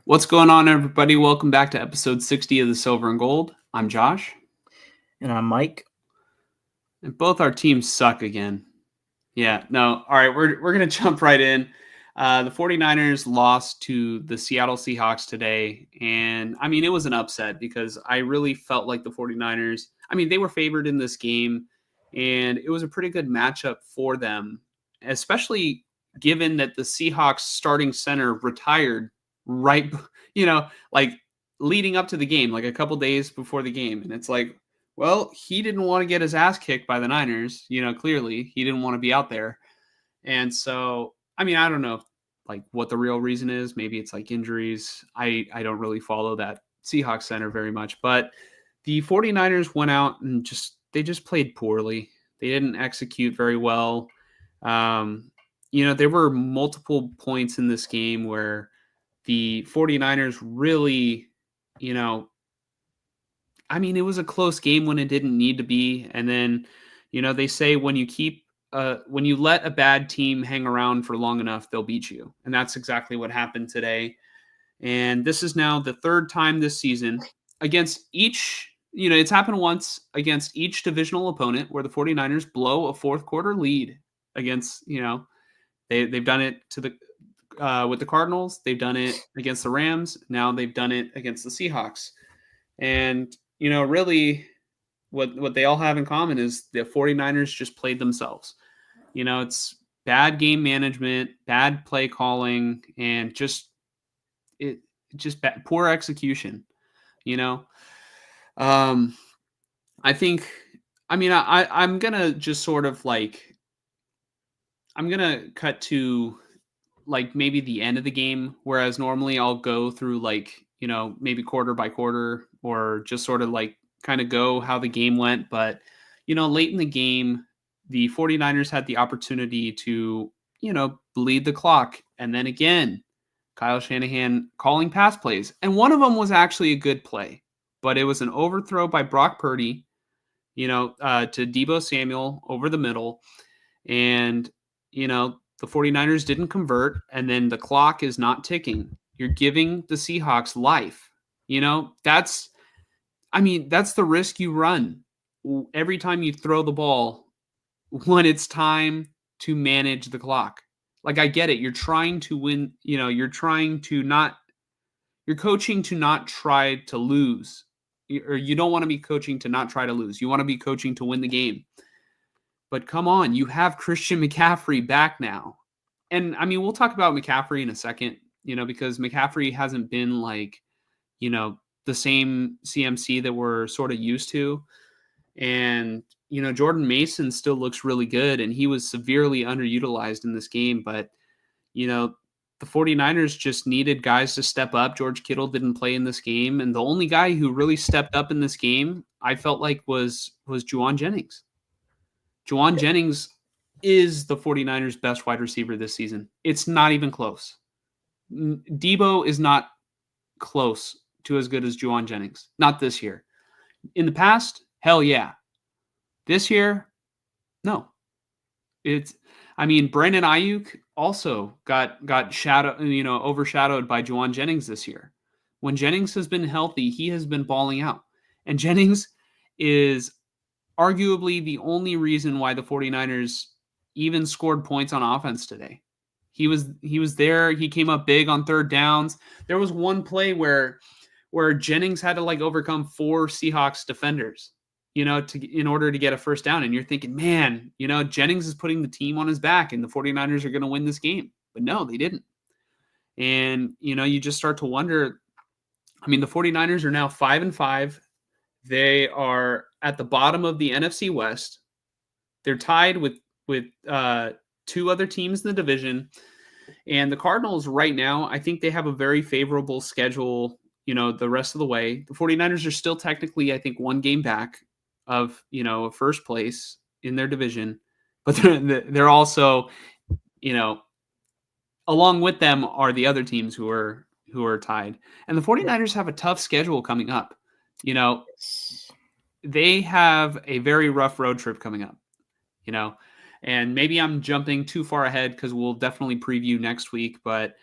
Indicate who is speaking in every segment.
Speaker 1: What's going on, everybody? Welcome back to episode 60 of the Silver and Gold. I'm Josh.
Speaker 2: And I'm Mike.
Speaker 1: And both our teams suck again. Yeah, no. All right, we're going to jump right in. The 49ers lost to the Seattle Seahawks today. And, I mean, it was an upset because I really felt like the 49ers, I mean, they were favored in this game. And it was a pretty good matchup for them, especially given that the Seahawks starting center retired right, like leading up to the game, like a couple days before the game. And it's like, well, he didn't want to get his ass kicked by the Niners. Clearly he didn't want to be out there. And so, I mean, I don't know like what the real reason is. Maybe it's like injuries. I don't really follow that Seahawks center very much, but the 49ers went out and they just played poorly. They didn't execute very well. There were multiple points in this game where the 49ers really, I mean, it was a close game when it didn't need to be. And then, they say when you let a bad team hang around for long enough, they'll beat you. And that's exactly what happened today. And this is now the third time this season against each, it's happened once against each divisional opponent where the 49ers blow a fourth quarter lead against, they've done it to the, with the Cardinals. They've done it against the Rams. Now they've done it against the Seahawks. And, really what they all have in common is the 49ers just played themselves. It's bad game management, bad play calling, and just poor execution. I think, I'm going to just sort of like, I'm going to cut to like maybe the end of the game, whereas normally I'll go through like, maybe quarter by quarter or just sort of like kind of go how the game went. But, late in the game, the 49ers had the opportunity to, bleed the clock. And then again, Kyle Shanahan calling pass plays. And one of them was actually a good play, but it was an overthrow by Brock Purdy, to Deebo Samuel over the middle. And, the 49ers didn't convert, and then the clock is not ticking. You're giving the Seahawks life. That's the risk you run every time you throw the ball when it's time to manage the clock. Like, I get it. You're trying to win, you're coaching to not try to lose. Or you don't want to be coaching to not try to lose. You want to be coaching to win the game. But come on, you have Christian McCaffrey back now. And I mean, we'll talk about McCaffrey in a second, because McCaffrey hasn't been like, the same CMC that we're sort of used to. And, Jordan Mason still looks really good, and he was severely underutilized in this game. But, the 49ers just needed guys to step up. George Kittle didn't play in this game. And the only guy who really stepped up in this game, I felt like was Juwan Jennings. Juwan Jennings is the 49ers' best wide receiver this season. It's not even close. Deebo is not close to as good as Juwan Jennings. Not this year. In the past, hell yeah. This year, no. Brandon Ayuk also got overshadowed by Juwan Jennings this year. When Jennings has been healthy, he has been balling out. And Jennings is arguably the only reason why the 49ers even scored points on offense today. He was there. He came up big on third downs. There was one play where Jennings had to like overcome 4 Seahawks defenders, in order to get a first down. And you're thinking, man, Jennings is putting the team on his back and the 49ers are going to win this game. But no, they didn't. And, you just start to wonder. The 49ers are now 5-5. They are at the bottom of the NFC West. They're tied with 2 other teams in the division. And the Cardinals right now, I think they have a very favorable schedule the rest of the way. The 49ers are still technically, I think, one game back of, a first place in their division, but they're also, along with them are the other teams who are tied. And the 49ers have a tough schedule coming up. They have a very rough road trip coming up, and maybe I'm jumping too far ahead because we'll definitely preview next week. But,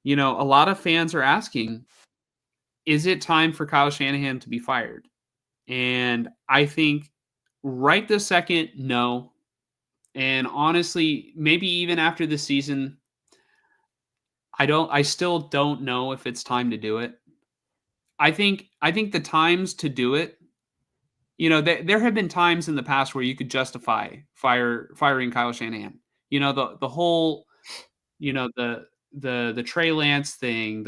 Speaker 1: a lot of fans are asking, is it time for Kyle Shanahan to be fired? And I think right this second, no. And honestly, maybe even after the season, I still don't know if it's time to do it. I think the times to do it, there have been times in the past where you could justify firing Kyle Shanahan. The whole, the Trey Lance thing,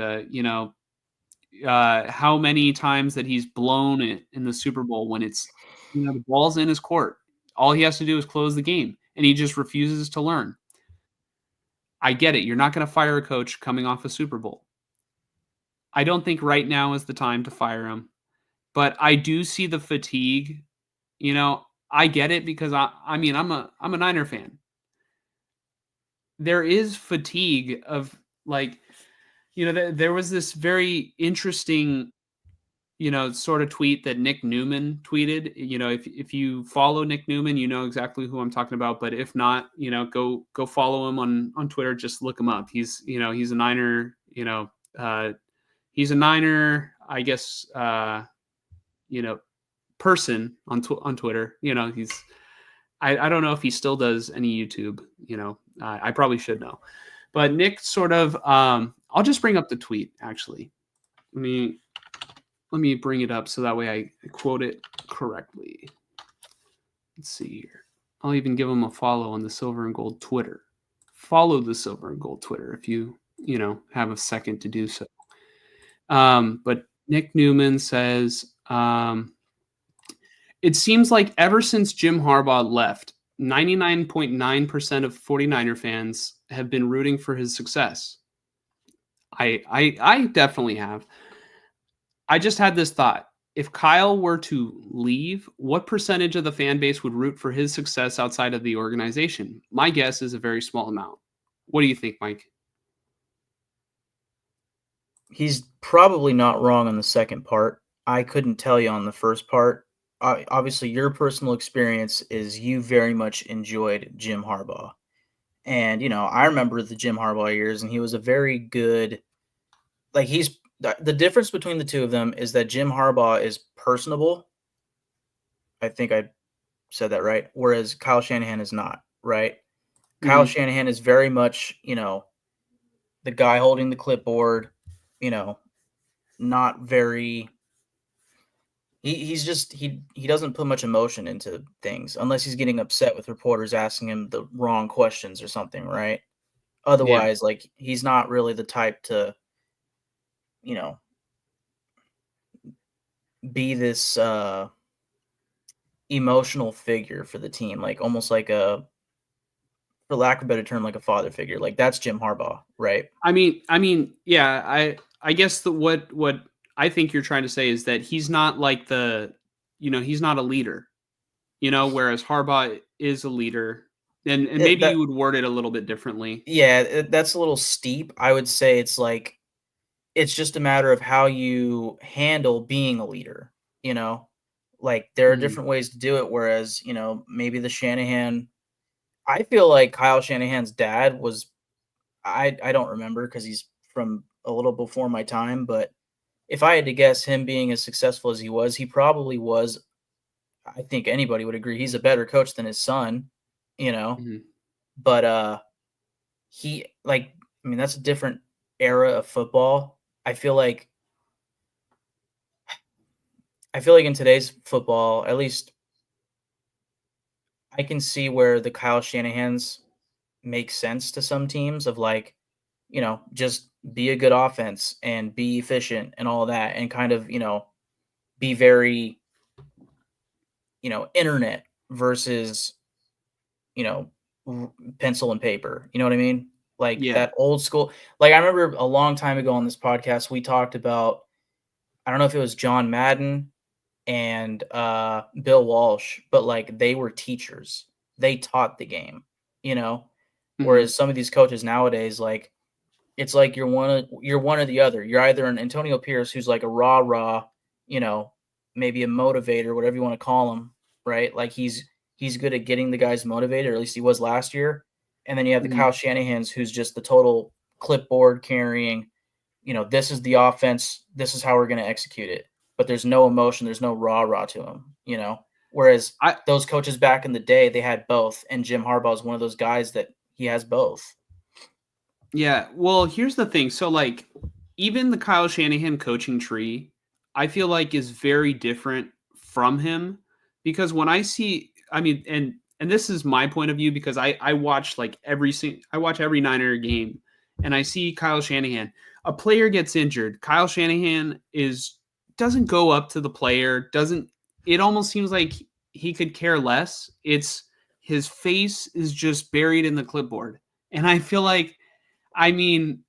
Speaker 1: how many times that he's blown it in the Super Bowl when it's, the ball's in his court. All he has to do is close the game, and he just refuses to learn. I get it. You're not going to fire a coach coming off a Super Bowl. I don't think right now is the time to fire him, but I do see the fatigue. I get it because I'm a Niner fan. There is fatigue of, like, there was this very interesting, sort of tweet that Nick Newman tweeted. If you follow Nick Newman, you know exactly who I'm talking about. But if not, go follow him on Twitter. Just look him up. He's a Niner. He's a Niner, I guess. Person on Twitter. He's. I don't know if he still does any YouTube. I probably should know. But Nick sort of. I'll just bring up the tweet. Actually, let me bring it up so that way I quote it correctly. Let's see here. I'll even give him a follow on the Silver and Gold Twitter. Follow the Silver and Gold Twitter if you have a second to do so. But Nick Newman says, it seems like ever since Jim Harbaugh left, 99.9% of 49er fans have been rooting for his success. I definitely have. I just had this thought. If Kyle were to leave, what percentage of the fan base would root for his success outside of the organization? My guess is a very small amount. What do you think, Mike?
Speaker 2: He's probably not wrong on the second part. I couldn't tell you on the first part. Obviously, your personal experience is you very much enjoyed Jim Harbaugh. And, I remember the Jim Harbaugh years, and he was a very good – like, he's – the difference between the two of them is that Jim Harbaugh is personable. I think I said that right. Whereas Kyle Shanahan is not, right? Mm-hmm. Kyle Shanahan is very much, the guy holding the clipboard, not very – he's just he doesn't put much emotion into things unless he's getting upset with reporters asking him the wrong questions or something, right? Otherwise, like, he's not really the type to – be this emotional figure for the team, like almost like for lack of a better term, like a father figure. Like, that's Jim Harbaugh, right?
Speaker 1: I mean, yeah. I guess what I think you're trying to say is that he's not like he's not a leader, whereas Harbaugh is a leader, and maybe you would word it a little bit differently.
Speaker 2: Yeah, that's a little steep. I would say it's like, it's just a matter of how you handle being a leader, like there are different ways to do it. Whereas, maybe the Shanahan, I feel like Kyle Shanahan's dad was, I don't remember because he's from a little before my time, but if I had to guess, him being as successful as he probably was. I think anybody would agree he's a better coach than his son, but that's a different era of football. I feel like in today's football, at least I can see where the Kyle Shanahans make sense to some teams of, like, just be a good offense and be efficient and all that, and kind of, be very, internet versus, pencil and paper. You know what I mean? Like, that old school. Like, I remember a long time ago on this podcast, we talked about I don't know if it was John Madden and Bill Walsh, but like they were teachers. They taught the game, you know.
Speaker 1: Mhm.
Speaker 2: Whereas some of these coaches nowadays, like it's like you're one or the other. You're either an Antonio Pierce who's like a rah, you know, maybe a motivator, whatever you want to call him, right? Like he's good at getting the guys motivated, or at least he was last year. And then you have the
Speaker 1: Mhm.
Speaker 2: Kyle Shanahan's who's just the total clipboard carrying, this is the offense, this is how we're going to execute it. But there's no emotion, there's no rah to him. Whereas
Speaker 1: I
Speaker 2: those coaches back in the day, they had both, and Jim Harbaugh is one of those guys that he has both.
Speaker 1: Yeah, well, here's the thing. So, like, even the Kyle Shanahan coaching tree, I feel like is very different from him because when I see, I mean, and this is my point of view because I watch like I watch every Niner game, and I see Kyle Shanahan. A player gets injured, Kyle Shanahan is doesn't go up to the player. Doesn't it almost seems like he could care less? It's his face is just buried in the clipboard, and I feel like I mean,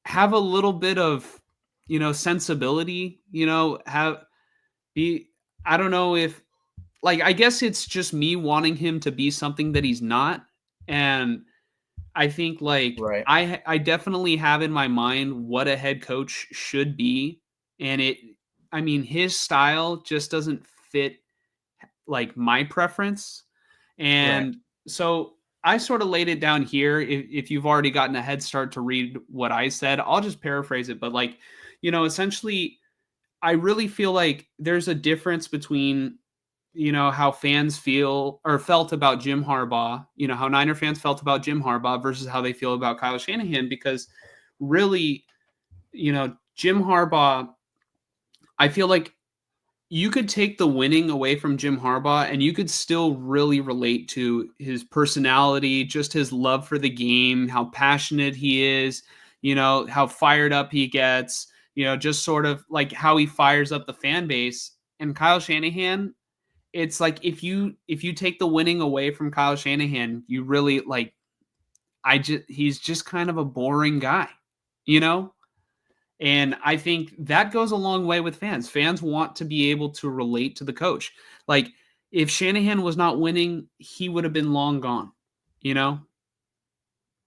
Speaker 1: have a little bit of, sensibility, have be I don't know if like I guess it's just me wanting him to be something that he's not. And I think like
Speaker 2: Right.
Speaker 1: I definitely have in my mind what a head coach should be. And I mean, his style just doesn't fit like my preference.
Speaker 2: Right.
Speaker 1: And so I sort of laid it down here. If you've already gotten a head start to read what I said, I'll just paraphrase it. But like, essentially, I really feel like there's a difference between, how fans feel or felt about Jim Harbaugh, how Niner fans felt about Jim Harbaugh versus how they feel about Kyle Shanahan. Because really, Jim Harbaugh, I feel like you could take the winning away from Jim Harbaugh and you could still really relate to his personality, just his love for the game, how passionate he is, how fired up he gets, just sort of like how he fires up the fan base. And Kyle Shanahan, it's like if you take the winning away from Kyle Shanahan, you really like he's just kind of a boring guy, you know? And I think that goes a long way with fans. Fans want to be able to relate to the coach. Like if Shanahan was not winning, he would have been long gone, you know?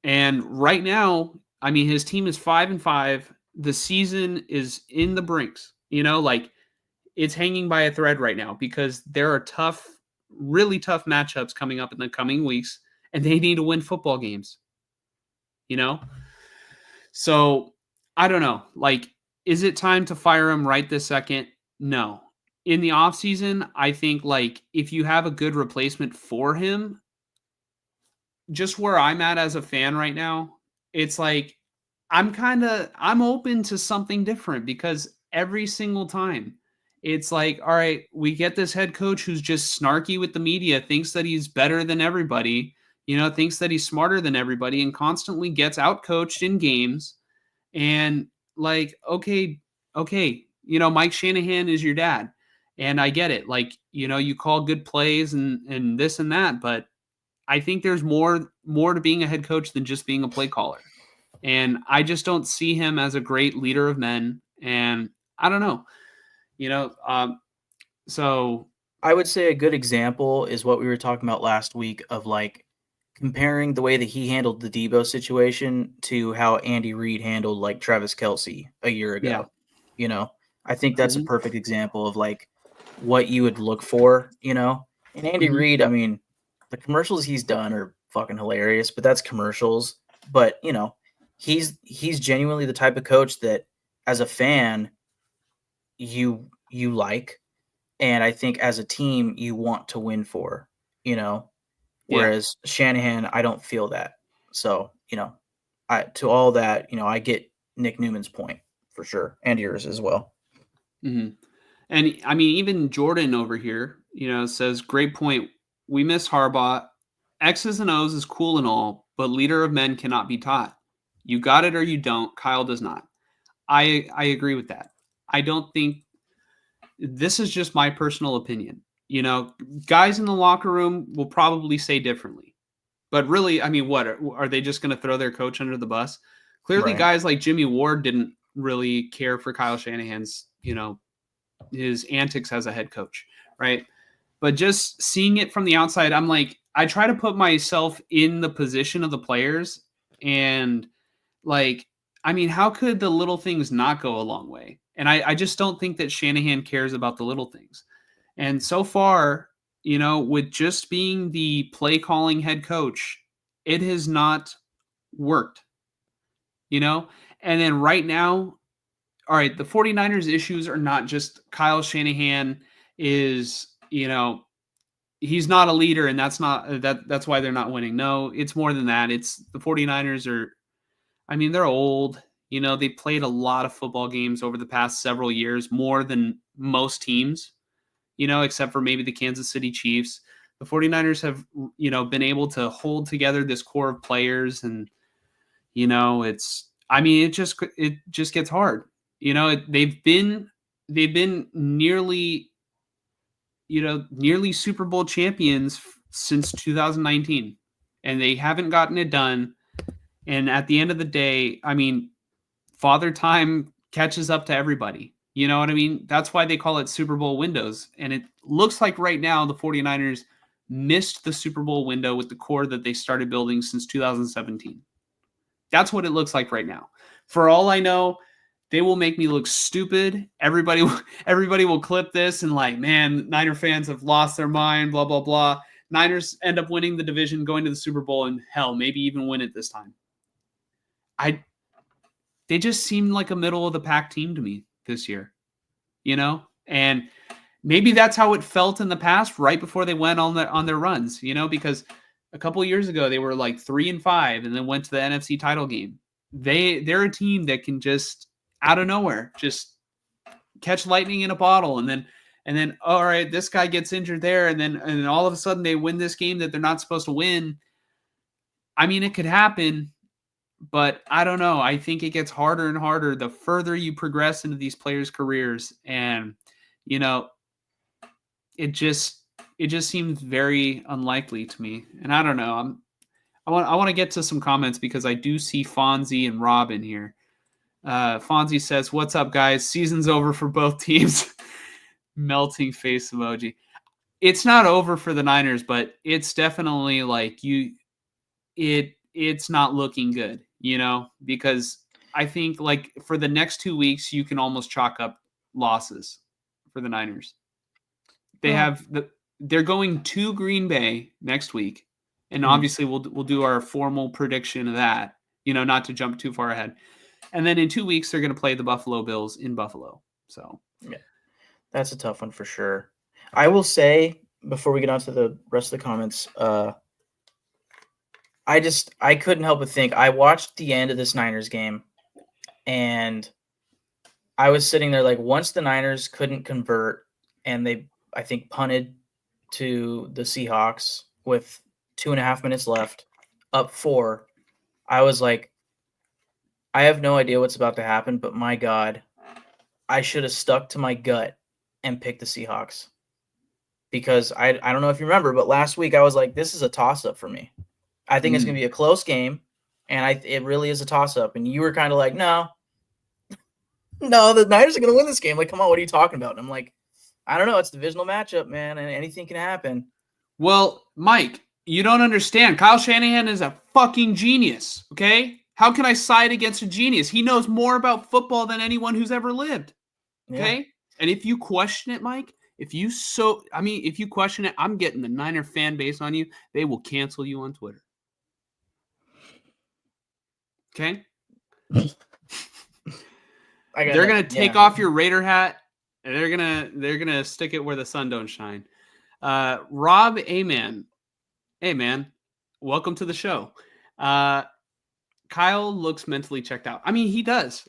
Speaker 1: And right now, I mean, his team is 5-5. The season is in the brinks, like it's hanging by a thread right now because there are tough, really tough matchups coming up in the coming weeks, and they need to win football games, you know? So I don't know. Like, is it time to fire him right this second? No. In the offseason, I think like if you have a good replacement for him, just where I'm at as a fan right now, it's like I'm open to something different because every single time it's like, all right, we get this head coach who's just snarky with the media, thinks that he's better than everybody, thinks that he's smarter than everybody and constantly gets out coached in games. And like, okay, Mike Shanahan is your dad. And I get it. Like, you call good plays and this and that, but I think there's more to being a head coach than just being a play caller. And I just don't see him as a great leader of men. And I don't know, you know, um, so
Speaker 2: I would say a good example is what we were talking about last week of like comparing the way that he handled the Debo situation to how Andy Reid handled like Travis Kelsey a year
Speaker 1: yeah.
Speaker 2: ago. You know, I think that's a
Speaker 1: Hmm.
Speaker 2: perfect example of like what you would look for. And Andy
Speaker 1: Hmm.
Speaker 2: Reid, I mean, the commercials he's done are fucking hilarious, but that's commercials. But he's genuinely the type of coach that as a fan you like, and I think as a team you want to win for, you know.
Speaker 1: Yeah.
Speaker 2: Whereas Shanahan, I don't feel that. So, I to all that, I get Nick Newman's point for sure, and yours as well.
Speaker 1: Hmm. And I mean, even Jordan over here, says, great point. We miss Harbaugh. X's and O's is cool and all, but leader of men cannot be taught. You got it or you don't. Kyle does not. I agree with that. I don't think this is just my personal opinion. Guys in the locker room will probably say differently. But really, I mean, what are they just going to throw their coach under the bus? Clearly,
Speaker 2: Right.
Speaker 1: guys like Jimmy Ward didn't really care for Kyle Shanahan's his antics as a head coach, right? But just seeing it from the outside, I'm like, I try to put myself in the position of the players, and like, I mean, how could the little things not go a long way? And I just don't think that Shanahan cares about the little things. And so far, with just being the play calling head coach, it has not worked, you know? And then right now, all right, the 49ers issues are not just Kyle Shanahan is, he's not a leader, and that's why they're not winning. No, it's more than that. It's the 49ers are, I mean, they're old. They played a lot of football games over the past several years, more than most teams, except for maybe the Kansas City Chiefs. The 49ers have, been able to hold together this core of players, and, it just gets hard. They've been nearly, nearly Super Bowl champions since 2019, and they haven't gotten it done. And at the end of the day, I mean, Father Time catches up to everybody. You know what I mean? That's why they call it Super Bowl windows. And it looks like right now the 49ers missed the Super Bowl window with the core that they started building since 2017. That's what it looks like right now. For all I know, they will make me look stupid. Everybody will clip this and like, man, Niner fans have lost their mind, blah, blah, blah. Niners end up winning the division, going to the Super Bowl, and hell, maybe even win it this time. They just seemed like a middle of the pack team to me this year, and maybe that's how it felt in the past, right before they went on their runs, because a couple of years ago they were like 3-5 and then went to the NFC title game. They're a team that can just out of nowhere just catch lightning in a bottle, and then all right, this guy gets injured there, and then all of a sudden they win this game that they're not supposed to win. I mean, it could happen. But I don't know. I think it gets harder and harder the further you progress into these players' careers, and it just seems very unlikely to me. And I don't know. I want to get to some comments because I do see Fonzie and Rob in here. Fonzie says, "What's up, guys? Season's over for both teams." Melting face emoji. It's not over for the Niners, but it's definitely like it's not looking good. Because I think like for the next 2 weeks, you can almost chalk up losses for the Niners. They're going to Green Bay next week. And obviously we'll do our formal prediction of that, not to jump too far ahead. And then in 2 weeks, they're going to play the Buffalo Bills in Buffalo. So
Speaker 2: yeah, that's a tough one for sure. I will say before we get on to the rest of the comments, I couldn't help but think. I watched the end of this Niners game, and I was sitting there like, once the Niners couldn't convert, and they, I think, punted to the Seahawks with 2.5 minutes left, up 4, I was like, I have no idea what's about to happen, but my God, I should have stuck to my gut and picked the Seahawks. Because I don't know if you remember, but last week I was like, this is a toss-up for me. I think it's going to be a close game, and it really is a toss-up. And you were kind of like, no, the Niners are going to win this game. Like, come on, what are you talking about? And I'm like, I don't know. It's a divisional matchup, man, and anything can happen.
Speaker 1: Well, Mike, you don't understand. Kyle Shanahan is a fucking genius, okay? How can I side against a genius? He knows more about football than anyone who's ever lived, okay? Yeah. And if you question it, Mike, if you question it, I'm getting the Niner fan base on you. They will cancel you on Twitter. Okay? They're going to take off your Raider hat, and they're going to stick it where the sun don't shine. Rob Aman. Hey, man. Welcome to the show. Kyle looks mentally checked out. I mean, he does.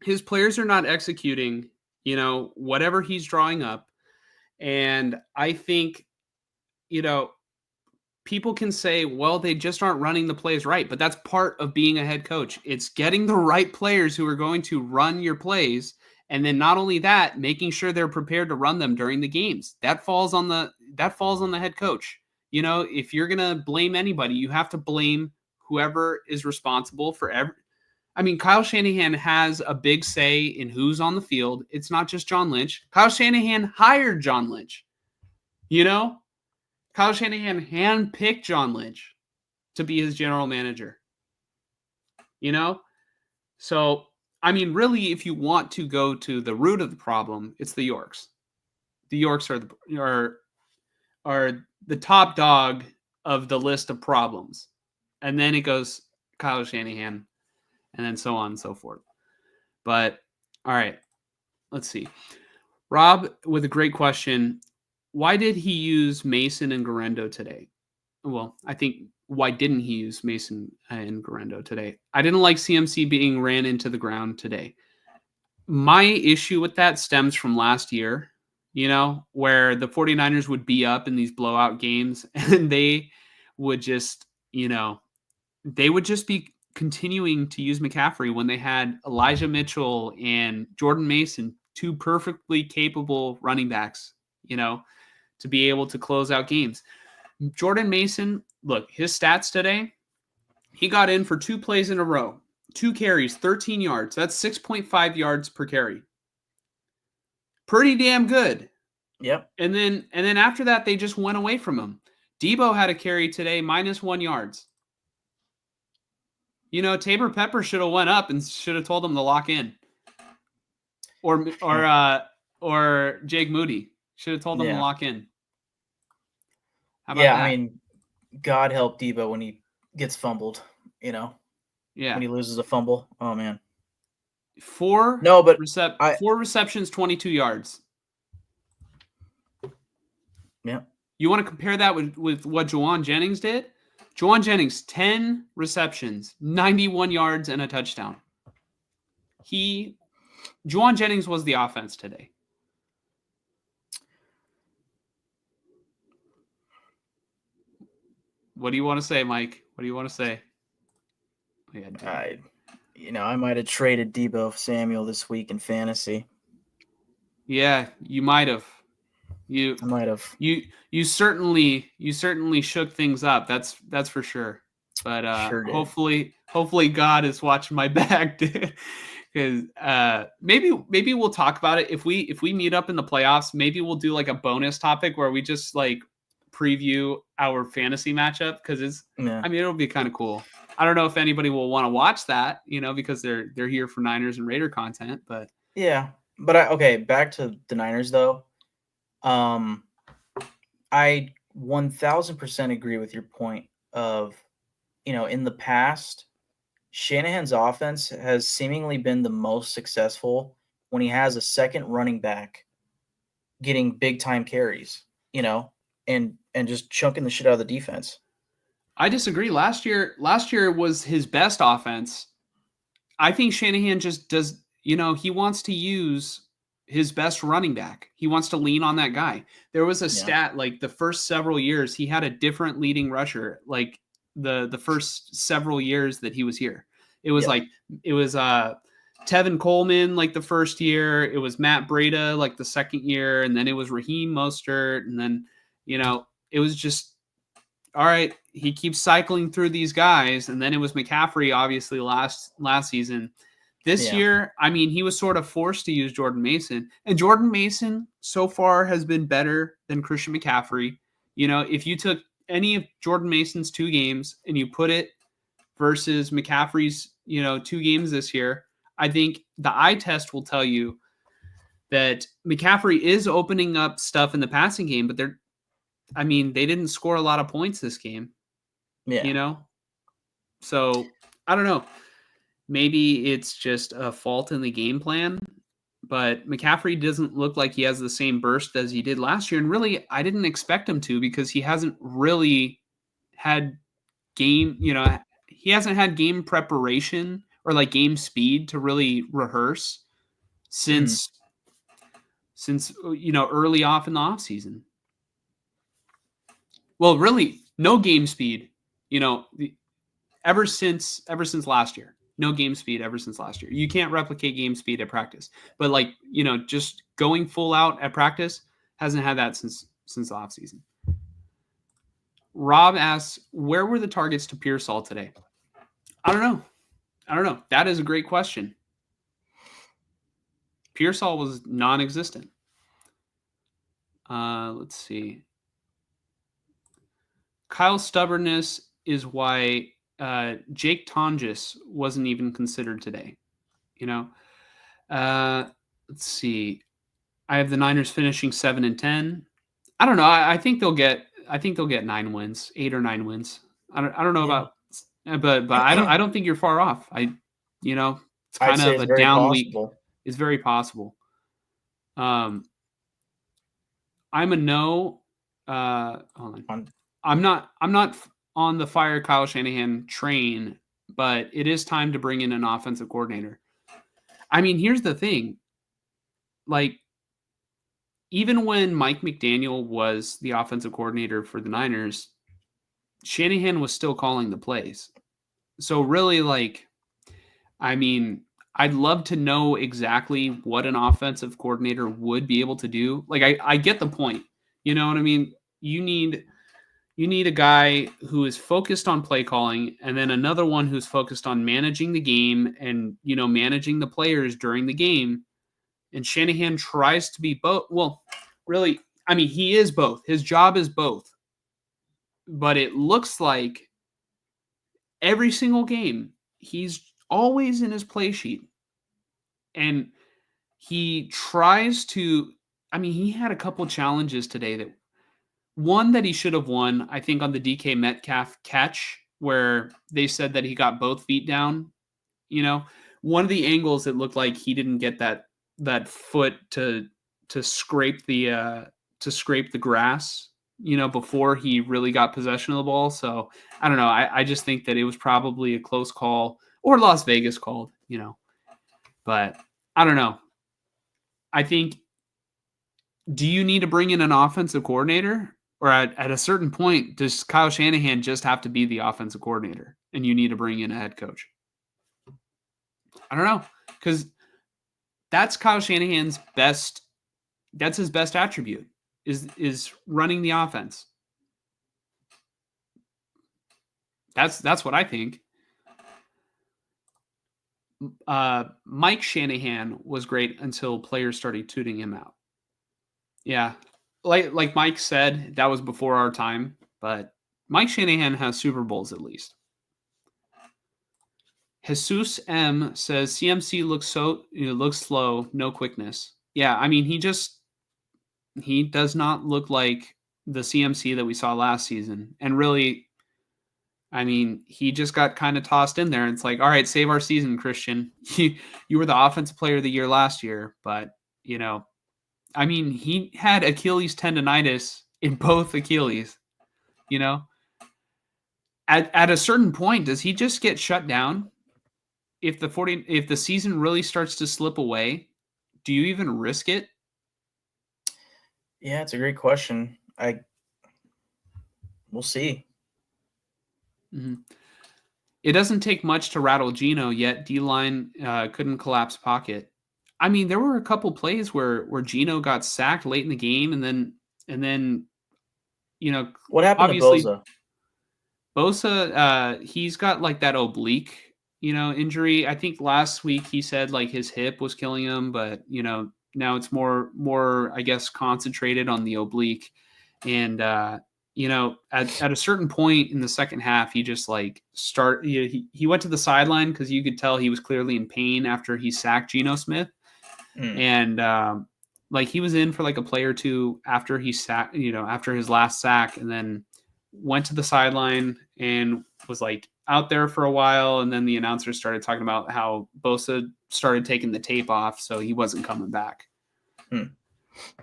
Speaker 1: His players are not executing, whatever he's drawing up. And I think, people can say, well, they just aren't running the plays right, but that's part of being a head coach. It's getting the right players who are going to run your plays. And then not only that, making sure they're prepared to run them during the games. That falls on the head coach. If you're going to blame anybody, you have to blame whoever is responsible for I mean, Kyle Shanahan has a big say in who's on the field. It's not just John Lynch. Kyle Shanahan hired John Lynch. You know, Kyle Shanahan handpicked John Lynch to be his general manager. You know, so I mean, really, if you want to go to the root of the problem, it's the Yorks. The Yorks are the top dog of the list of problems, and then it goes Kyle Shanahan, and then so on and so forth. But all right, let's see. Rob with a great question. Why did he use Mason and Garendo today? Well, I think why didn't he use Mason and Garendo today? I didn't like CMC being ran into the ground today. My issue with that stems from last year, where the 49ers would be up in these blowout games and they would just, they would just be continuing to use McCaffrey when they had Elijah Mitchell and Jordan Mason, two perfectly capable running backs, to be able to close out games. Jordan Mason, look, his stats today, he got in for 2 plays in a row, 2 carries, 13 yards. That's 6.5 yards per carry. Pretty damn good.
Speaker 2: Yep.
Speaker 1: And then after that, they just went away from him. Debo had a carry today, -1 yards. Tabor Pepper should have went up and should have told him to lock in. Or Jake Moody should have told him to lock in. How about that?
Speaker 2: I mean, God help Debo when he gets fumbled,
Speaker 1: Yeah.
Speaker 2: When he loses a fumble. Oh, man.
Speaker 1: 4 receptions, 22 yards.
Speaker 2: Yeah.
Speaker 1: You want to compare that with what Juwan Jennings did? Juwan Jennings, 10 receptions, 91 yards, and a touchdown. Juwan Jennings was the offense today. What do you want to say, Mike? What do you want to say?
Speaker 2: I might have traded Debo Samuel this week in fantasy.
Speaker 1: Yeah, you might have.
Speaker 2: I might have.
Speaker 1: You certainly shook things up. That's for sure. But
Speaker 2: Sure did.
Speaker 1: hopefully God is watching my back, dude. Because maybe we'll talk about it if we meet up in the playoffs. Maybe we'll do like a bonus topic where we just like preview our fantasy matchup because it'll be kind of cool. I don't know if anybody will want to watch that, because they're here for Niners and Raider content. But
Speaker 2: yeah, but back to the Niners though. I 1000% agree with your point of, in the past, Shanahan's offense has seemingly been the most successful when he has a second running back getting big time carries, and just chunking the shit out of the defense.
Speaker 1: I disagree. Last year was his best offense. I think Shanahan just does, he wants to use his best running back. He wants to lean on that guy. There was a stat like the first several years he had a different leading rusher, like the first several years that he was here. It was Tevin Coleman like the first year, it was Matt Breida like the second year, and then it was Raheem Mostert, and then it was just all right, he keeps cycling through these guys, and then it was McCaffrey obviously last season. This year, I mean, he was sort of forced to use Jordan Mason, and Jordan Mason so far has been better than Christian McCaffrey. If you took any of Jordan Mason's 2 games and you put it versus McCaffrey's, 2 games this year, I think the eye test will tell you that McCaffrey is opening up stuff in the passing game, but they didn't score a lot of points this game.
Speaker 2: Yeah.
Speaker 1: So I don't know. Maybe it's just a fault in the game plan, but McCaffrey doesn't look like he has the same burst as he did last year. And really, I didn't expect him to because he hasn't really had game preparation or like game speed to really rehearse since early off in the off season. Well, really, no game speed, ever since last year. No game speed ever since last year. You can't replicate game speed at practice. But just going full out at practice hasn't had that since the off season. Rob asks, where were the targets to Pearsall today? I don't know. I don't know. That is a great question. Pearsall was non-existent. Let's see. Kyle's stubbornness is why Jake Tonjes wasn't even considered today. You know, let's see. I have the Niners finishing 7-10. I don't know. I think they'll get. I think they'll get 9 wins, 8 or 9 wins. I don't know
Speaker 2: Yeah.
Speaker 1: about, but I don't think you're far off. It's
Speaker 2: I'd
Speaker 1: kind
Speaker 2: say
Speaker 1: of
Speaker 2: it's
Speaker 1: a
Speaker 2: very
Speaker 1: down week.
Speaker 2: possible.
Speaker 1: It's very possible. I'm a no. Hold on. I'm not. I'm not on the fire Kyle Shanahan train, but it is time to bring in an offensive coordinator. I mean, here's the thing. Like, even when Mike McDaniel was the offensive coordinator for the Niners, Shanahan was still calling the plays. So really, like, I mean, I'd love to know exactly what an offensive coordinator would be able to do. Like, I get the point. You know what I mean? You need a guy who is focused on play calling, and then another one who's focused on managing the game and managing the players during the game. And Shanahan tries to be both. Well, really, I mean, he is both. His job is both. But it looks like every single game, he's always in his play sheet. And he tries to, I mean, he had a couple challenges today that one that he should have won, I think, on the DK Metcalf catch, where they said that he got both feet down. You know, one of the angles it looked like he didn't get that foot to scrape the grass, before he really got possession of the ball. So I don't know. I just think that it was probably a close call, or Las Vegas called, but I don't know. I think, do you need to bring in an offensive coordinator? Or at a certain point, does Kyle Shanahan just have to be the offensive coordinator and you need to bring in a head coach? I don't know. Because that's Kyle Shanahan's best, that's his best attribute, is running the offense. That's what I think. Mike Shanahan was great until players started tooting him out. Yeah. Like Mike said, that was before our time, but Mike Shanahan has Super Bowls at least. Jesus M says CMC looks slow, no quickness. Yeah, I mean, he does not look like the CMC that we saw last season. And really, I mean, he just got kind of tossed in there. And it's like, all right, save our season, Christian. You were the offensive player of the year last year, but I mean, he had Achilles tendonitis in both Achilles. You know, at a certain point, does he just get shut down? If the season really starts to slip away, do you even risk it?
Speaker 2: Yeah, it's a great question. We'll see.
Speaker 1: Mm-hmm. It doesn't take much to rattle Geno, yet D-line couldn't collapse pocket. I mean, there were a couple plays where Geno got sacked late in the game, and then
Speaker 2: What happened to
Speaker 1: obviously
Speaker 2: Bosa?
Speaker 1: Bosa, he's got like that oblique, injury. I think last week he said like his hip was killing him, but now it's more I guess concentrated on the oblique. And at a certain point in the second half, he just like he went to the sideline because you could tell he was clearly in pain after he sacked Geno Smith. And like he was in for like a play or two after he sacked, after his last sack, and then went to the sideline and was like out there for a while. And then the announcer started talking about how Bosa started taking the tape off, so he wasn't coming back.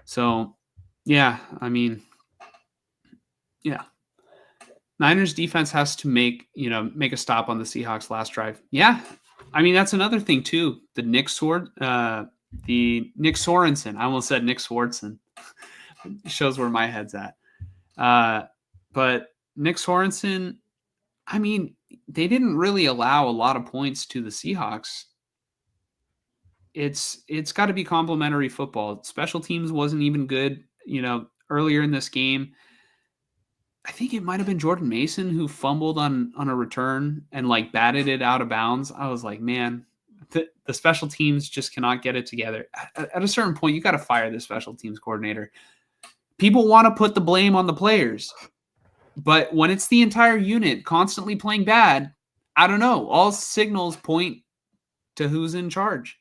Speaker 1: So, yeah, I mean, yeah. Niners defense has to make a stop on the Seahawks last drive. Yeah. I mean, that's another thing too. The Nick Sorensen. I almost said Nick Swartzen. Shows where my head's at. But Nick Sorensen, I mean, they didn't really allow a lot of points to the Seahawks. It's got to be complimentary football. Special teams wasn't even good, earlier in this game. I think it might have been Jordan Mason who fumbled on a return and like batted it out of bounds. I was like, man, the special teams just cannot get it together. At a certain point, you got to fire the special teams coordinator. People want to put the blame on the players, but when it's the entire unit constantly playing bad, I don't know. All signals point to who's in charge.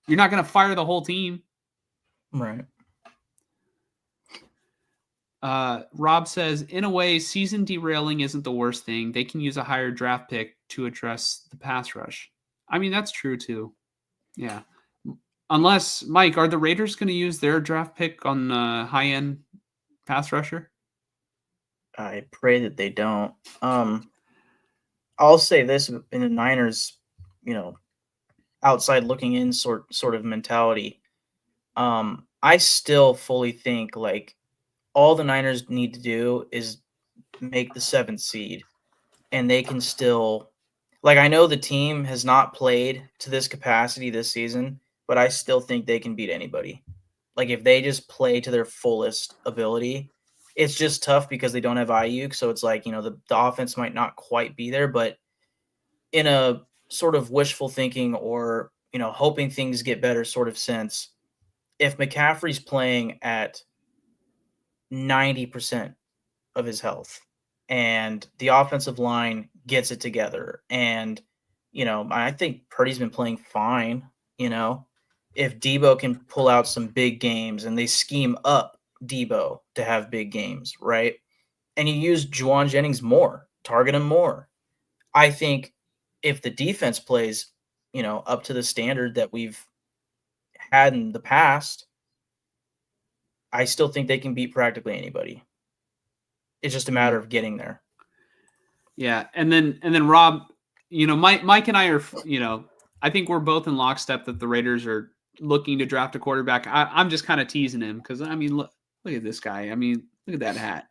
Speaker 1: You're not going to fire the whole team.
Speaker 2: Right.
Speaker 1: Rob says, in a way, season derailing isn't the worst thing. They can use a higher draft pick to address the pass rush. I mean, that's true too. Yeah. Unless, Mike, are the Raiders going to use their draft pick on high-end pass rusher?
Speaker 2: I pray that they don't. I'll say this in the Niners, outside looking in sort of mentality. I still fully think like all the Niners need to do is make the 7th seed, and they can still, like, I know the team has not played to this capacity this season, but I still think they can beat anybody. Like, if they just play to their fullest ability, it's just tough because they don't have Ayuk. So it's like, the offense might not quite be there, but in a sort of wishful thinking or, hoping things get better sort of sense, if McCaffrey's playing at 90% of his health and the offensive line gets it together, and I think Purdy's been playing fine. If Debo can pull out some big games and they scheme up Debo to have big games, right? And you use Juwan Jennings more, target him more. I think if the defense plays, up to the standard that we've had in the past, I still think they can beat practically anybody. It's just a matter of getting there.
Speaker 1: Yeah, and then Rob, Mike and I are, I think we're both in lockstep that the Raiders are looking to draft a quarterback. I'm just kind of teasing him because I mean, look at this guy. I mean, look at that hat.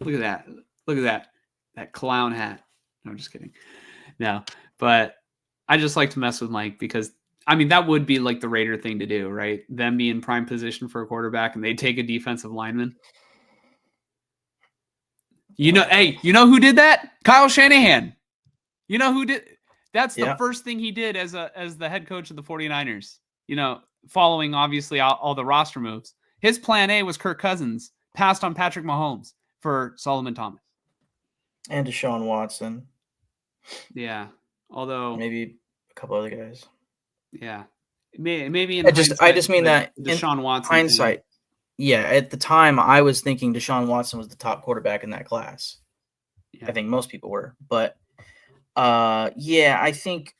Speaker 1: Look at that. Look at that clown hat. No, I'm just kidding. No, but I just like to mess with Mike because I mean that would be like the Raider thing to do, right? Them be in prime position for a quarterback and they take a defensive lineman. Hey, you know who did that? Kyle Shanahan. You know who did? That's the first thing he did as the head coach of the 49ers. Following obviously all the roster moves. His plan A was Kirk Cousins, passed on Patrick Mahomes for Solomon Thomas.
Speaker 2: And Deshaun Watson.
Speaker 1: Yeah. Although
Speaker 2: maybe a couple other guys.
Speaker 1: Yeah. Maybe in
Speaker 2: I just mean that
Speaker 1: Deshaun Watson
Speaker 2: hindsight. Thing. Yeah, at the time I was thinking Deshaun Watson was the top quarterback in that class. Yeah. I think most people were, but I think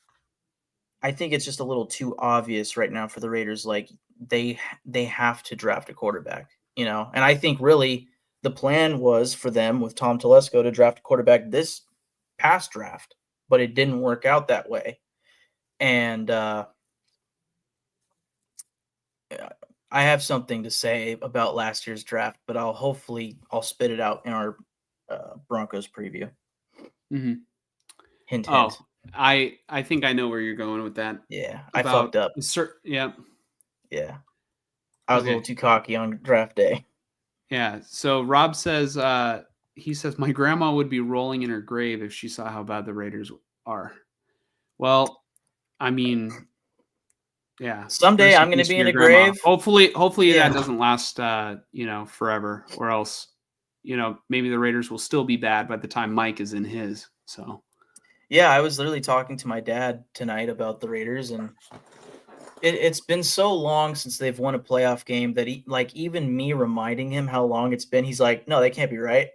Speaker 2: it's just a little too obvious right now for the Raiders. Like they have to draft a quarterback, and I think really the plan was for them with Tom Telesco to draft a quarterback this past draft, but it didn't work out that way. And I have something to say about last year's draft, but I'll spit it out in our Broncos preview.
Speaker 1: Mm-hmm.
Speaker 2: Hint.
Speaker 1: I think I know where you're going with that.
Speaker 2: Yeah, I fucked up.
Speaker 1: Yeah.
Speaker 2: Yeah. I was a little too cocky on draft day.
Speaker 1: Yeah. So Rob says, he says, my grandma would be rolling in her grave if she saw how bad the Raiders are. Well, I mean, yeah.
Speaker 2: Someday I'm going to be in a grave.
Speaker 1: Hopefully that doesn't last, forever, or else, maybe the Raiders will still be bad by the time Mike is in his. So.
Speaker 2: Yeah, I was literally talking to my dad tonight about the Raiders, and it's been so long since they've won a playoff game that even me reminding him how long it's been, he's like, no, that can't be right.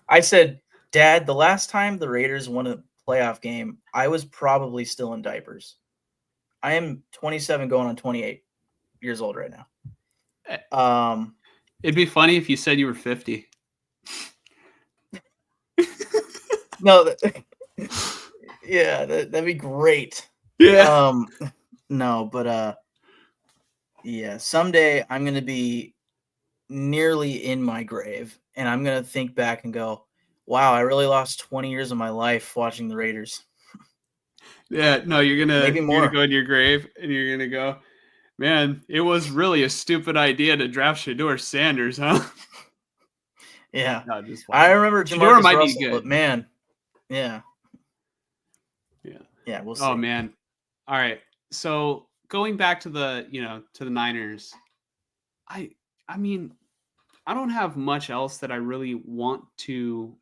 Speaker 2: I said, Dad, the last time the Raiders won a playoff game, I was probably still in diapers. I am 27 going on 28 years old right now.
Speaker 1: It'd be funny if you said you were 50.
Speaker 2: No, yeah, that'd be great.
Speaker 1: Yeah.
Speaker 2: No, but yeah, someday I'm going to be nearly in my grave, and I'm going to think back and go, wow, I really lost 20 years of my life watching the Raiders.
Speaker 1: Yeah, no, you're going to go in your grave, and you're going to go, man, it was really a stupid idea to draft Shedeur Sanders, huh?
Speaker 2: Yeah.
Speaker 1: No, just
Speaker 2: I
Speaker 1: playing.
Speaker 2: remember
Speaker 1: Shador
Speaker 2: Jamarcus
Speaker 1: might be
Speaker 2: Russell, but
Speaker 1: good.
Speaker 2: man, yeah.
Speaker 1: Yeah.
Speaker 2: Yeah, we'll
Speaker 1: Oh
Speaker 2: see.
Speaker 1: man. All right. So going back to the Niners, I I mean, I don't have much else that I really want to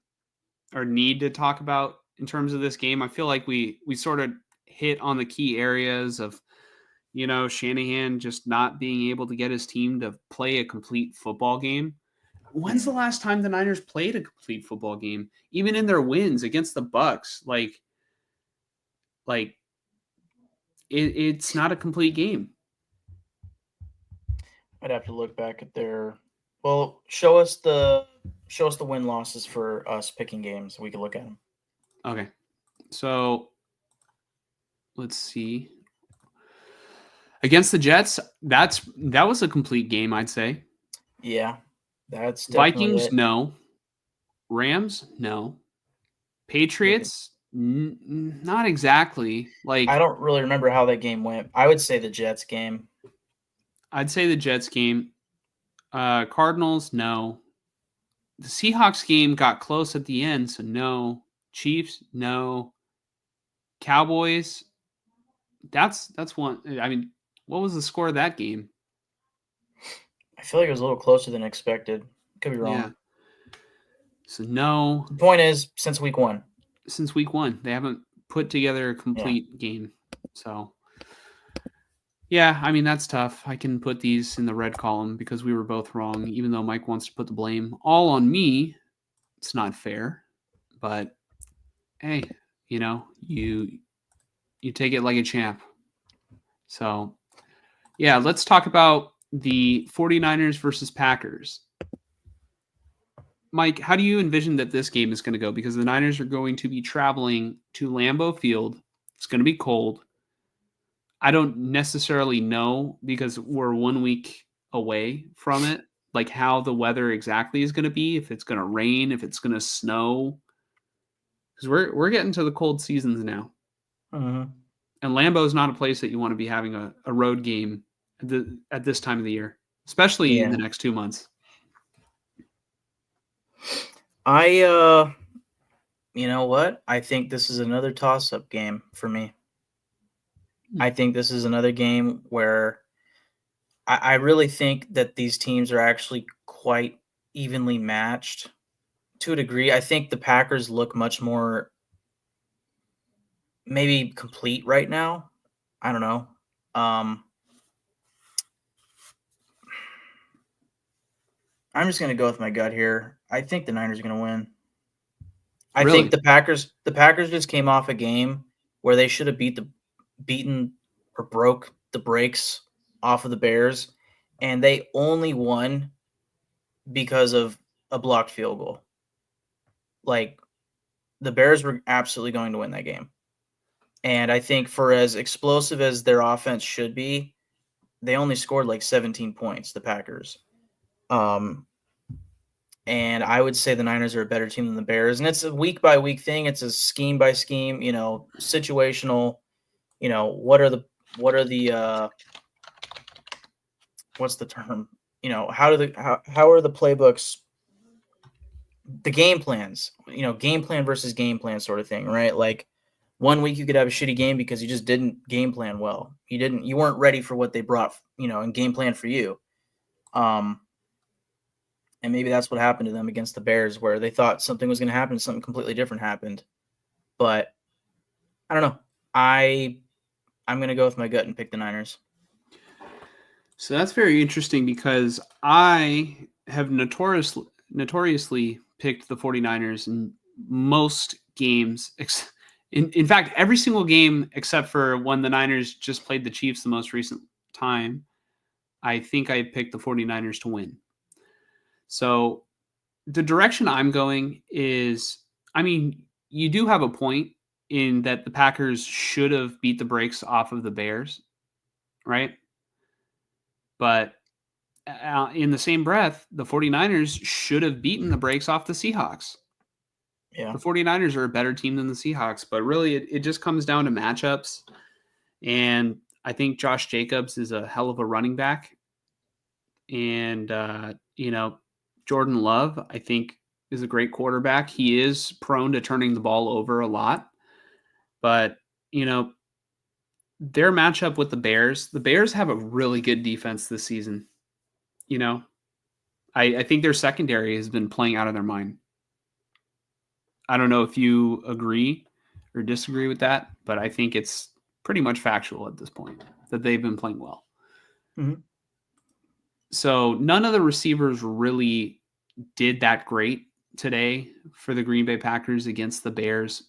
Speaker 1: or need to talk about in terms of this game. I feel like we sort of hit on the key areas of Shanahan just not being able to get his team to play a complete football game. When's the
Speaker 2: Mm.
Speaker 1: last time the Niners played a complete football game? Even in their wins against the Bucks, like it's not a complete game.
Speaker 2: I'd have to look back at their. Well, show us the win losses for us picking games. We can look at them.
Speaker 1: Okay, so let's see. Against the Jets, that was a complete game, I'd say.
Speaker 2: Yeah, that's definitely
Speaker 1: Vikings,
Speaker 2: it.
Speaker 1: no. Rams, no.
Speaker 2: Maybe
Speaker 1: Patriots, not exactly.
Speaker 2: I
Speaker 1: Like
Speaker 2: don't really remember how that game went. I would say the Jets game.
Speaker 1: I'd say the Jets game. Cardinals, no. The Seahawks game got close at the end, so no. Chiefs, no. Cowboys, that's one. I mean, what was the score of that game?
Speaker 2: I feel like it was a little closer than expected. Could be
Speaker 1: Yeah.
Speaker 2: wrong.
Speaker 1: So no,
Speaker 2: The point is, since week one.
Speaker 1: since week one, they haven't put together a
Speaker 2: Yeah.
Speaker 1: complete game. So yeah, I mean that's tough. I can put these in the red column because we were both wrong, even though Mike wants to put the blame all on me. It's not fair. But hey, you take it like a champ. So yeah, let's talk about the 49ers versus Packers. Mike, how do you envision that this game is going to go? Because the Niners are going to be traveling to Lambeau Field. It's going to be cold. I don't necessarily know because we're 1 week away from it, like how the weather exactly is going to be, if it's going to rain, if it's going to snow. Because we're getting to the cold seasons now.
Speaker 2: Mm-hmm.
Speaker 1: And Lambeau is not a place that you want to be having a road game at this time of the year, especially in the
Speaker 2: Yeah.
Speaker 1: next 2 months.
Speaker 2: I you know what? I think this is another toss-up game for me. I think this is another game where I really think that these teams are actually quite evenly matched to a degree. I think the Packers look much more maybe complete right now. I don't know. Um, I'm just gonna go with my gut here. I think the Niners are gonna win. I think
Speaker 1: Really?
Speaker 2: the Packers just came off a game where they should have beaten or broke the brakes off of the Bears, and they only won because of a blocked field goal. Like the Bears were absolutely going to win that game. And I think for as explosive as their offense should be, they only scored like 17 points, the Packers. Um, and I would say the Niners are a better team than the Bears. And it's a week by week thing. It's a scheme by scheme, situational. What are the what's the term? How are the playbooks, the game plans? Game plan versus game plan sort of thing, right? Like 1 week you could have a shitty game because you just didn't game plan well. You weren't ready for what they brought, and game plan for you. Um, and maybe that's what happened to them against the Bears, where they thought something was going to happen, something completely different happened. But I don't know. I'm going to go with my gut and pick the Niners.
Speaker 1: So that's very interesting because I have notoriously picked the 49ers in most games. In fact, every single game except for when the Niners just played the Chiefs the most recent time, I think I picked the 49ers to win. So the direction I'm going is, I mean, you do have a point in that the Packers should have beat the brakes off of the Bears, right? But in the same breath, the 49ers should have beaten the brakes off the Seahawks.
Speaker 2: Yeah.
Speaker 1: The 49ers are a better team than the Seahawks, but really it just comes down to matchups. And I think Josh Jacobs is a hell of a running back. And, Jordan Love, I think, is a great quarterback. He is prone to turning the ball over a lot. But, their matchup with the Bears have a really good defense this season. I think their secondary has been playing out of their mind. I don't know if you agree or disagree with that, but I think it's pretty much factual at this point that they've been playing well.
Speaker 2: Mm-hmm.
Speaker 1: So none of the receivers really did that great today for the Green Bay Packers against the Bears.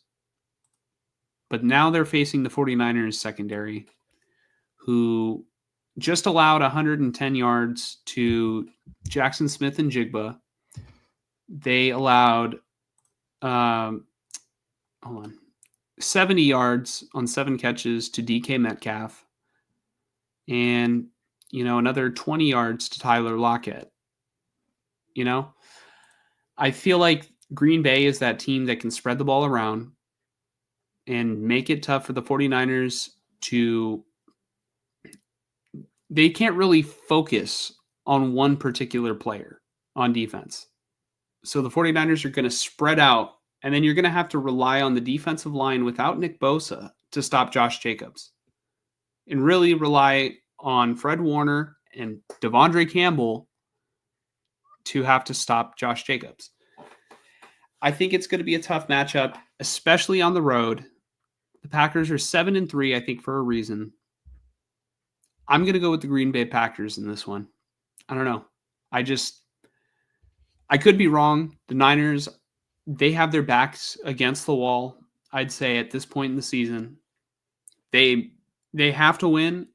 Speaker 1: But now they're facing the 49ers secondary, who just allowed 110 yards to Jackson Smith and Jigba. They allowed 70 yards on 7 catches to DK Metcalf, and another 20 yards to Tyler Lockett. I feel like Green Bay is that team that can spread the ball around and make it tough for the 49ers they can't really focus on one particular player on defense. So the 49ers are going to spread out, and then you're going to have to rely on the defensive line without Nick Bosa to stop Josh Jacobs, and really rely on Fred Warner and Devondre Campbell to have to stop Josh Jacobs. I think it's going to be a tough matchup, especially on the road. The Packers are 7-3, I think, for a reason. I'm going to go with the Green Bay Packers in this one. I don't know. I could be wrong. The Niners, they have their backs against the wall, I'd say, at this point in the season. They have to win,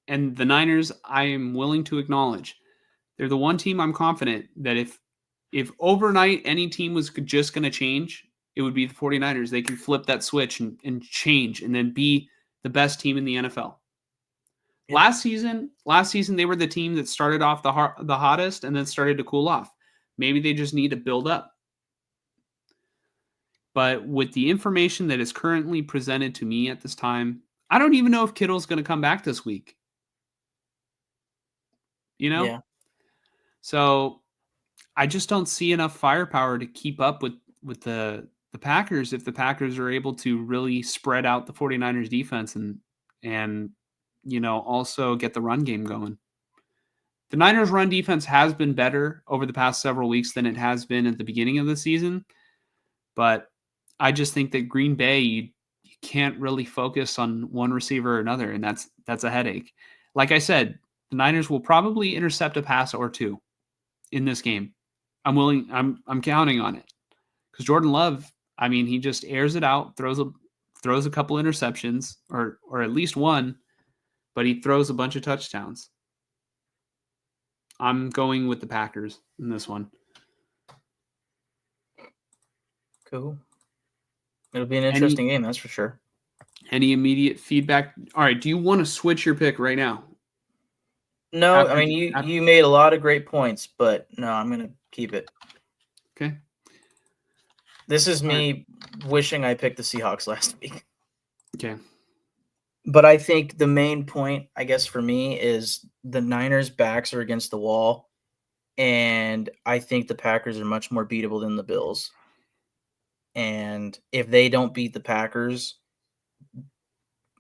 Speaker 1: and the Niners, I am willing to acknowledge, they're the one team I'm confident that if overnight any team was just going to change, it would be the 49ers. They can flip that switch and change and then be the best team in the NFL. Yeah. Last season, they were the team that started off the hottest and then started to cool off. Maybe they just need to build up. But with the information that is currently presented to me at this time, I don't even know if Kittle's going to come back this week.
Speaker 2: Yeah.
Speaker 1: So I just don't see enough firepower to keep up with the Packers if the Packers are able to really spread out the 49ers defense and also get the run game going. The Niners run defense has been better over the past several weeks than it has been at the beginning of the season, but I just think that Green Bay, you can't really focus on one receiver or another, and that's a headache. Like I said, the Niners will probably intercept a pass or two in this game. I'm counting on it, because Jordan Love, he just airs it out, throws a couple interceptions or at least one, but he throws a bunch of touchdowns. I'm going with the Packers in this one.
Speaker 2: Cool. It'll be an interesting game, that's for sure.
Speaker 1: Any immediate feedback? All right, do you want to switch your pick right now?
Speaker 2: No, you made a lot of great points, but no, I'm going to keep it.
Speaker 1: Okay.
Speaker 2: This is me wishing I picked the Seahawks last week.
Speaker 1: Okay.
Speaker 2: But I think the main point, I guess, for me is the Niners' backs are against the wall, and I think the Packers are much more beatable than the Bills. And if they don't beat the Packers,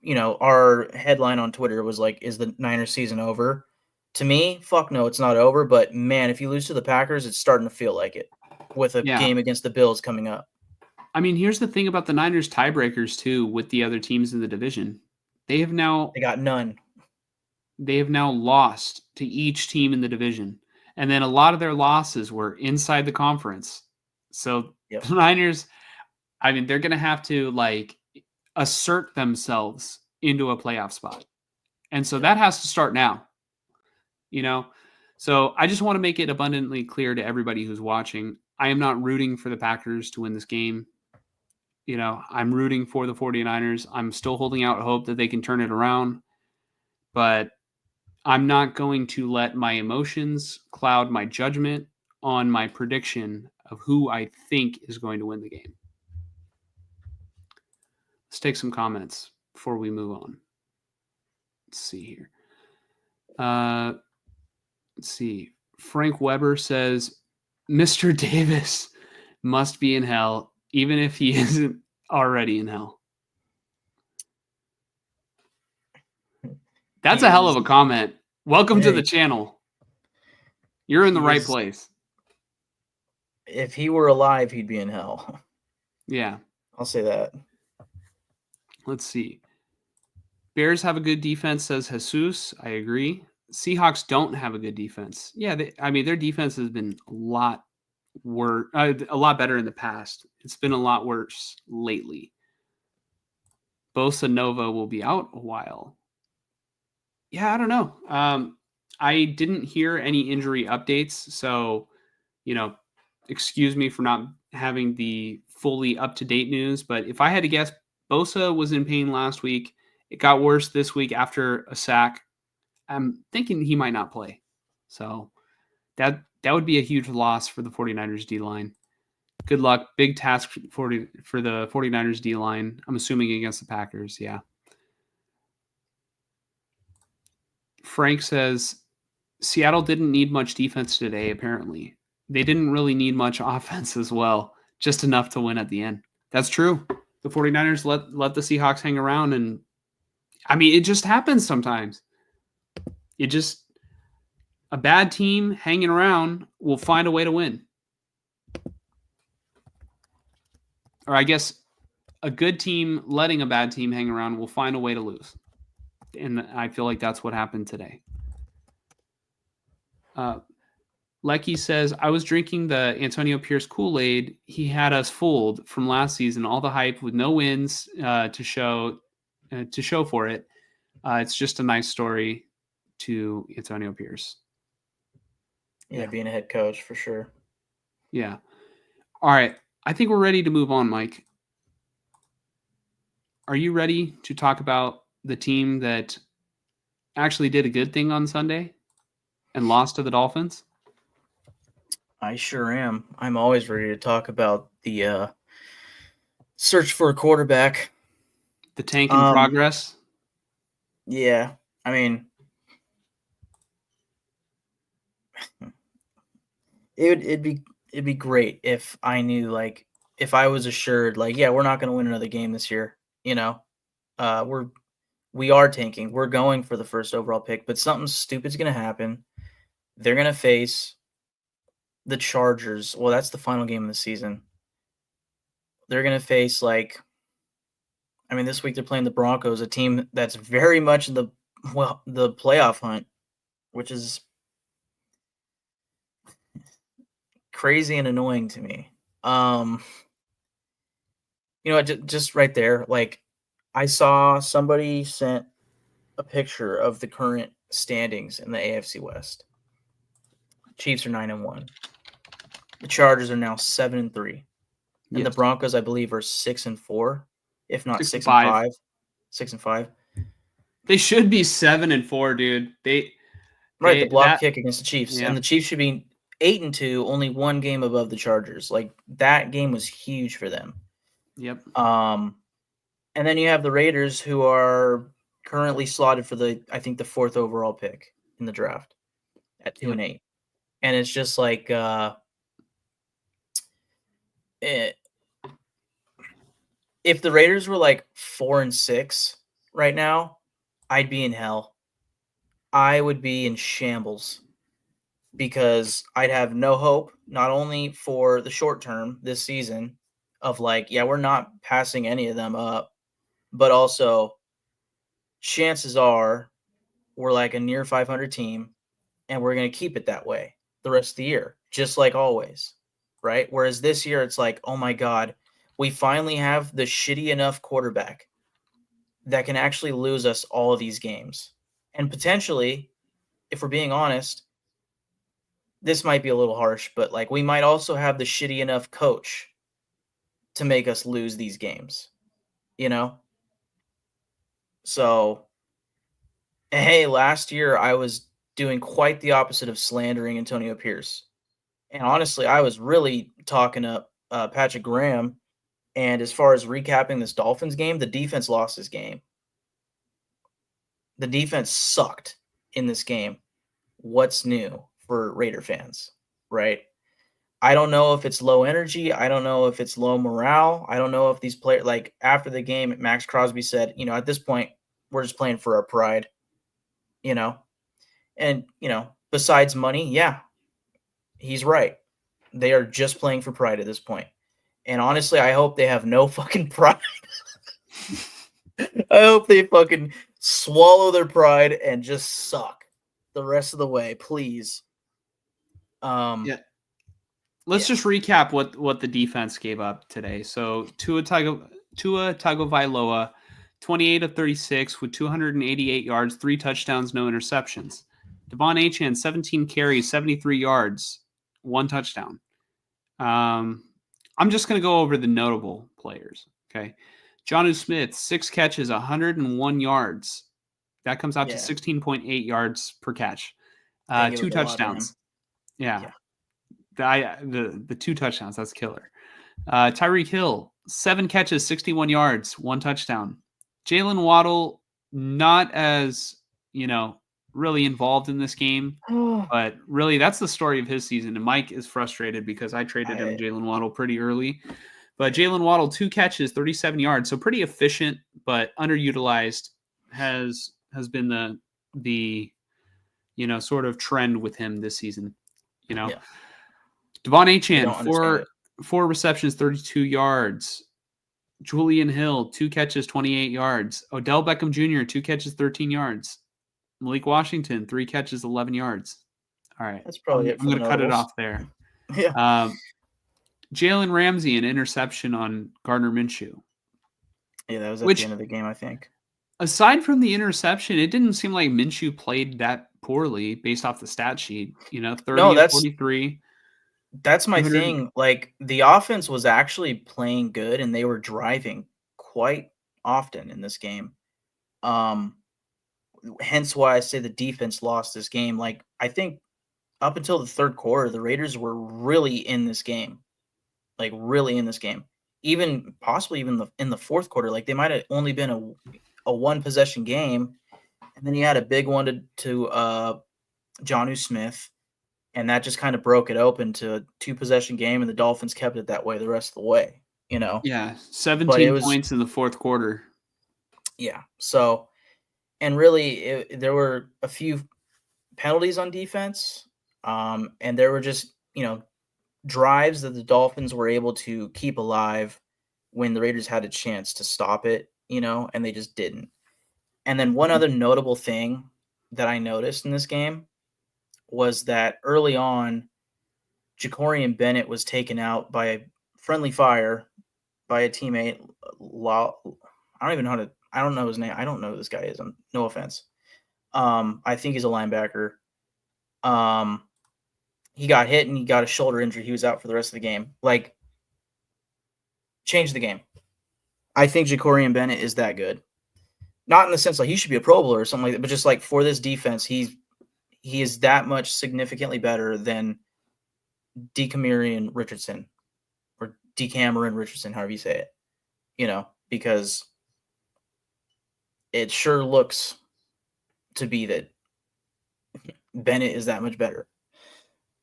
Speaker 2: our headline on Twitter was like, is the Niners season over? To me, fuck no, it's not over. But, man, if you lose to the Packers, it's starting to feel like it with a game against the Bills coming up.
Speaker 1: Here's the thing about the Niners tiebreakers, too, with the other teams in the division. They
Speaker 2: got none.
Speaker 1: They have now lost to each team in the division. And then a lot of their losses were inside the conference. So the Niners, they're going to have to, assert themselves into a playoff spot. And so that has to start now. So I just want to make it abundantly clear to everybody who's watching, I am not rooting for the Packers to win this game. I'm rooting for the 49ers. I'm still holding out hope that they can turn it around, but I'm not going to let my emotions cloud my judgment on my prediction of who I think is going to win the game. Let's take some comments before we move on. Let's see here. Let's see. Frank Weber says, Mr. Davis, must be in hell, even if he isn't already in hell. That's
Speaker 2: He
Speaker 1: a hell of
Speaker 2: is.
Speaker 1: a comment. Welcome to the
Speaker 2: Hey,
Speaker 1: channel. You're in the
Speaker 2: he
Speaker 1: right
Speaker 2: is.
Speaker 1: place.
Speaker 2: If he were alive, he'd be in hell.
Speaker 1: Yeah.
Speaker 2: I'll say that.
Speaker 1: Let's see. Bears have a good defense, says Jesus. I agree. Seahawks don't have a good defense. Yeah, their defense has been a lot worse, a lot better in the past. It's been a lot worse lately. Bosa Nova will be out a while. Yeah, I don't know. I didn't hear any injury updates, so excuse me for not having the fully up to date news. But if I had to guess, Bosa was in pain last week. It got worse this week after a sack. I'm thinking he might not play. So that would be a huge loss for the 49ers D line. Good luck. Big task for the 49ers D line. I'm assuming against the Packers. Yeah. Frank says Seattle didn't need much defense today, apparently. They didn't really need much offense as well, just enough to win at the end. That's true. The 49ers let the Seahawks hang around, and it just happens sometimes. A bad team hanging around will find a way to win. Or I guess a good team letting a bad team hang around will find a way to lose. And I feel like that's what happened today. Lecky says, I was drinking the Antonio Pierce Kool-Aid. He had us fooled from last season. All the hype with no wins to show for it. It's just a nice story to Antonio Pierce.
Speaker 2: Yeah, being a head coach for sure.
Speaker 1: Yeah. All right. I think we're ready to move on, Mike. Are you ready to talk about the team that actually did a good thing on Sunday and lost to the Dolphins?
Speaker 2: I sure am. I'm always ready to talk about the search for a quarterback.
Speaker 1: The tank in progress?
Speaker 2: Yeah. I mean, it'd be great if I knew, like, if I was assured, like, yeah, we're not going to win another game this year. We are tanking. We're going for the first overall pick, but something stupid's going to happen. They're going to face the Chargers. Well, that's the final game of the season. They're going to face, this week they're playing the Broncos, a team that's very much in the playoff hunt, which is crazy and annoying to me. Just right there, like, I saw somebody sent a picture of the current standings in the AFC West. Chiefs are 9-1. The Chargers are now 7-3, and the
Speaker 1: Yes.
Speaker 2: Broncos, I believe, are 6-4, if not
Speaker 1: 6-5.
Speaker 2: 6-5.
Speaker 1: They should be 7-4, dude.
Speaker 2: Right, the block
Speaker 1: That
Speaker 2: kick against the Chiefs,
Speaker 1: yeah.
Speaker 2: and the Chiefs should be 8-2, only one game above the Chargers. Like, that game was huge for them.
Speaker 1: Yep.
Speaker 2: And then you have the Raiders, who are currently slotted for I think the 4th overall pick in the draft at 2-8. And it's just like, if the Raiders were like 4-6 right now, I'd be in hell. I would be in shambles because I'd have no hope, not only for the short term this season of, like, yeah, we're not passing any of them up, but also chances are we're like a near 500 team and we're going to keep it that way the rest of the year, just like always, right? Whereas this year it's like, oh my God, we finally have the shitty enough quarterback that can actually lose us all of these games. And potentially, if we're being honest, this might be a little harsh, but, like, we might also have the shitty enough coach to make us lose these games, you know? So, hey, last year I was doing quite the opposite of slandering Antonio Pierce. And honestly, I was really talking up Patrick Graham. And as far as recapping this Dolphins game, the defense lost this game. The defense sucked in this game. What's new for Raider fans, right? I don't know if it's low energy. I don't know if it's low morale. I don't know if these players, like after the game, Max Crosby said, at this point, we're just playing for our pride, you know? And, besides money, yeah, he's right. They are just playing for pride at this point. And honestly, I hope they have no fucking pride. I hope they fucking swallow their pride and just suck the rest of the way, please.
Speaker 1: Yeah. Let's
Speaker 2: Yeah.
Speaker 1: just recap what the defense gave up today. So Tua Tagovailoa, 28 of 36 with 288 yards, 3 touchdowns, no interceptions. Devon Achane, 17 carries, 73 yards, 1 touchdown. I'm just going to go over the notable players. Okay. Jonnu Smith, 6 catches, 101 yards. That comes out to 16.8 yards per catch.
Speaker 2: They give
Speaker 1: 2
Speaker 2: up a lot to him.
Speaker 1: touchdowns. Yeah.
Speaker 2: Yeah.
Speaker 1: The 2 touchdowns. That's killer. Tyreek Hill, 7 catches, 61 yards, 1 touchdown. Jalen Waddle, not as, really involved in this game. But really, that's the story of his season. And Mike is frustrated because I traded him Jalen Waddle pretty early. But Jalen Waddle, 2 catches, 37 yards. So pretty efficient, but underutilized has been the sort of trend with him this season.
Speaker 2: Yeah.
Speaker 1: Devon Achane, 4 receptions, 32 yards. Julian Hill, 2 catches, 28 yards. Odell Beckham Jr., 2 catches, 13 yards. Malik Washington, 3 catches, 11 yards. All right.
Speaker 2: That's probably it for
Speaker 1: I'm going to cut it off there.
Speaker 2: Yeah.
Speaker 1: Jalen Ramsey, an interception on Gardner Minshew.
Speaker 2: Yeah, that was at the end of the game, I think.
Speaker 1: Aside from the interception, it didn't seem like Minshew played that poorly based off the stat sheet. 30 of 43.
Speaker 2: That's my thing. Like, the offense was actually playing good, and they were driving quite often in this game. Hence why I say the defense lost this game. Like, I think up until the third quarter, the Raiders were really in this game. Like, really in this game. Even possibly even in the fourth quarter. Like, they might have only been a one-possession game, and then you had a big one to Jonnu Smith, and that just kind of broke it open to a 2-possession game, and the Dolphins kept it that way the rest of the way,
Speaker 1: Yeah, 17 points in the fourth quarter.
Speaker 2: Yeah, so, and really, there were a few penalties on defense, and there were just, drives that the Dolphins were able to keep alive when the Raiders had a chance to stop it, and they just didn't. And then one other notable thing that I noticed in this game was that early on, Jacorian Bennett was taken out by a friendly fire by a teammate. I don't know his name. I don't know who this guy is. No offense. I think he's a linebacker. He got hit and he got a shoulder injury. He was out for the rest of the game. Like, change the game. I think Jacorian Bennett is that good. Not in the sense like he should be a Pro Bowler or something like that, but just like for this defense, he is that much significantly better than Decameron Richardson or Decameron Richardson, however you say it. Because it sure looks to be that Bennett is that much better.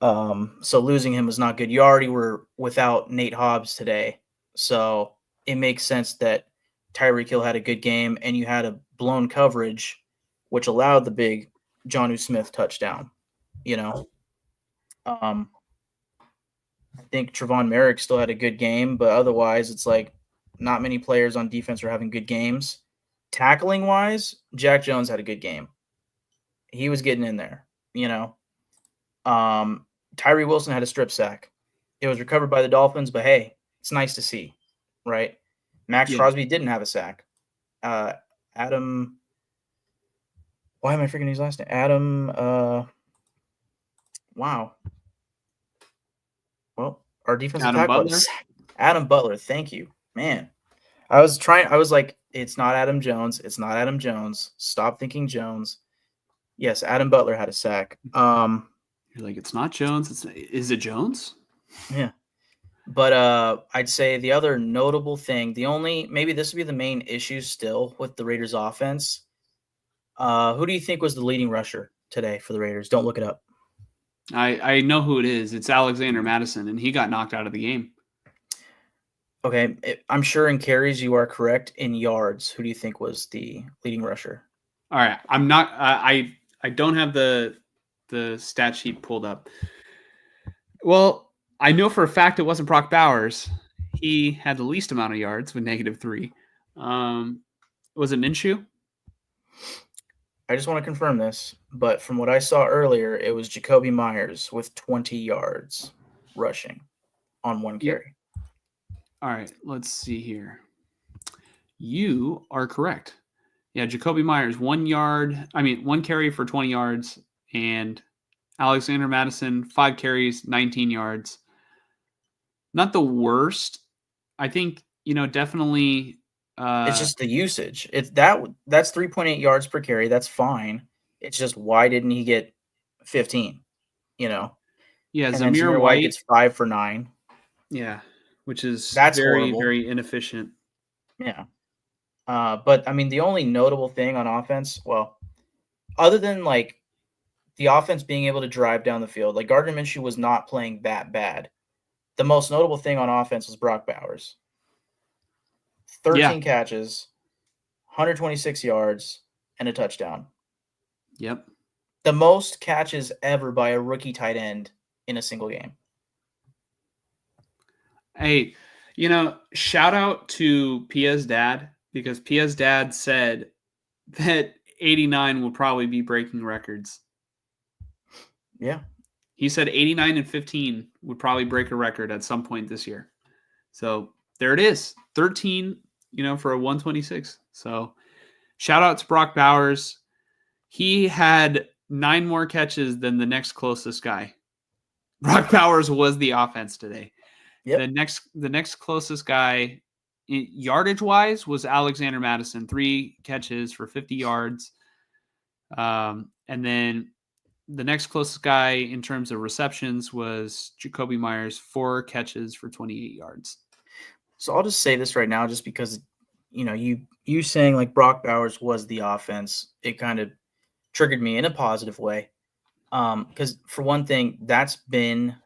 Speaker 2: So losing him was not good. You already were without Nate Hobbs today, so it makes sense that Tyreek Hill had a good game, and you had a blown coverage, which allowed the big Jonnu Smith touchdown. I think Trevon Merrick still had a good game, but otherwise, it's like not many players on defense are having good games. Tackling wise, Jack Jones had a good game. He was getting in there. Tyree Wilson had a strip sack. It was recovered by the Dolphins, but hey, it's nice to see, right? Max Crosby didn't have a sack. Adam, why am I forgetting his last name? Adam, wow. Well, our defensive tackle was Adam Butler. Thank you, man. I was like, it's not Adam Jones. It's not Adam Jones. Stop thinking Jones. Yes, Adam Butler had a sack.
Speaker 1: You're like, it's not Jones. Is it Jones?
Speaker 2: Yeah. But I'd say the other notable thing, maybe this would be the main issue still with the Raiders offense. Who do you think was the leading rusher today for the Raiders? Don't look it up.
Speaker 1: I know who it is. It's Alexander Madison, and he got knocked out of the game.
Speaker 2: Okay, I'm sure in carries you are correct. In yards, who do you think was the leading rusher?
Speaker 1: All right, I'm not. I don't have the stat sheet pulled up. Well, I know for a fact it wasn't Brock Bowers. He had the least amount of yards with -3. Was it Minshew?
Speaker 2: I just want to confirm this, but from what I saw earlier, it was Jacoby Myers with 20 yards rushing on one
Speaker 1: Yep.
Speaker 2: carry.
Speaker 1: All right, let's see here. You are correct. Yeah, Jacoby Myers, 1 carry for 20 yards, and Alexander Madison, 5 carries, 19 yards. Not the worst. I think, definitely.
Speaker 2: It's just the usage. That's 3.8 yards per carry. That's fine. It's just why didn't he get 15? You know,
Speaker 1: Yeah,
Speaker 2: and then
Speaker 1: Zamir
Speaker 2: Zamir White
Speaker 1: White.
Speaker 2: gets 5 for 9.
Speaker 1: Yeah, which is
Speaker 2: That's
Speaker 1: very,
Speaker 2: horrible.
Speaker 1: very inefficient.
Speaker 2: Yeah. But I mean, the only notable thing on offense, well, other than like the offense being able to drive down the field, like Gardner Minshew was not playing that bad. The most notable thing on offense was Brock Bowers.
Speaker 1: Yeah.
Speaker 2: 13 catches, 126 yards, and a touchdown.
Speaker 1: Yep.
Speaker 2: The most catches ever by a rookie tight end in a single game.
Speaker 1: Hey, shout out to Pia's dad, because Pia's dad said that 89 will probably be breaking records.
Speaker 2: Yeah.
Speaker 1: He said 89 and 15 would probably break a record at some point this year. So there it is. 13, for a 126. So shout out to Brock Bowers. He had 9 more catches than the next closest guy. Brock Bowers was the offense today.
Speaker 2: Yep.
Speaker 1: The next closest guy, yardage wise, was Alexander Madison, 3 catches for 50 yards. And then the next closest guy in terms of receptions was Jacoby Myers, 4 catches for 28 yards.
Speaker 2: So I'll just say this right now, just because you saying like Brock Bowers was the offense, it kind of triggered me in a positive way. Because for one thing, that's been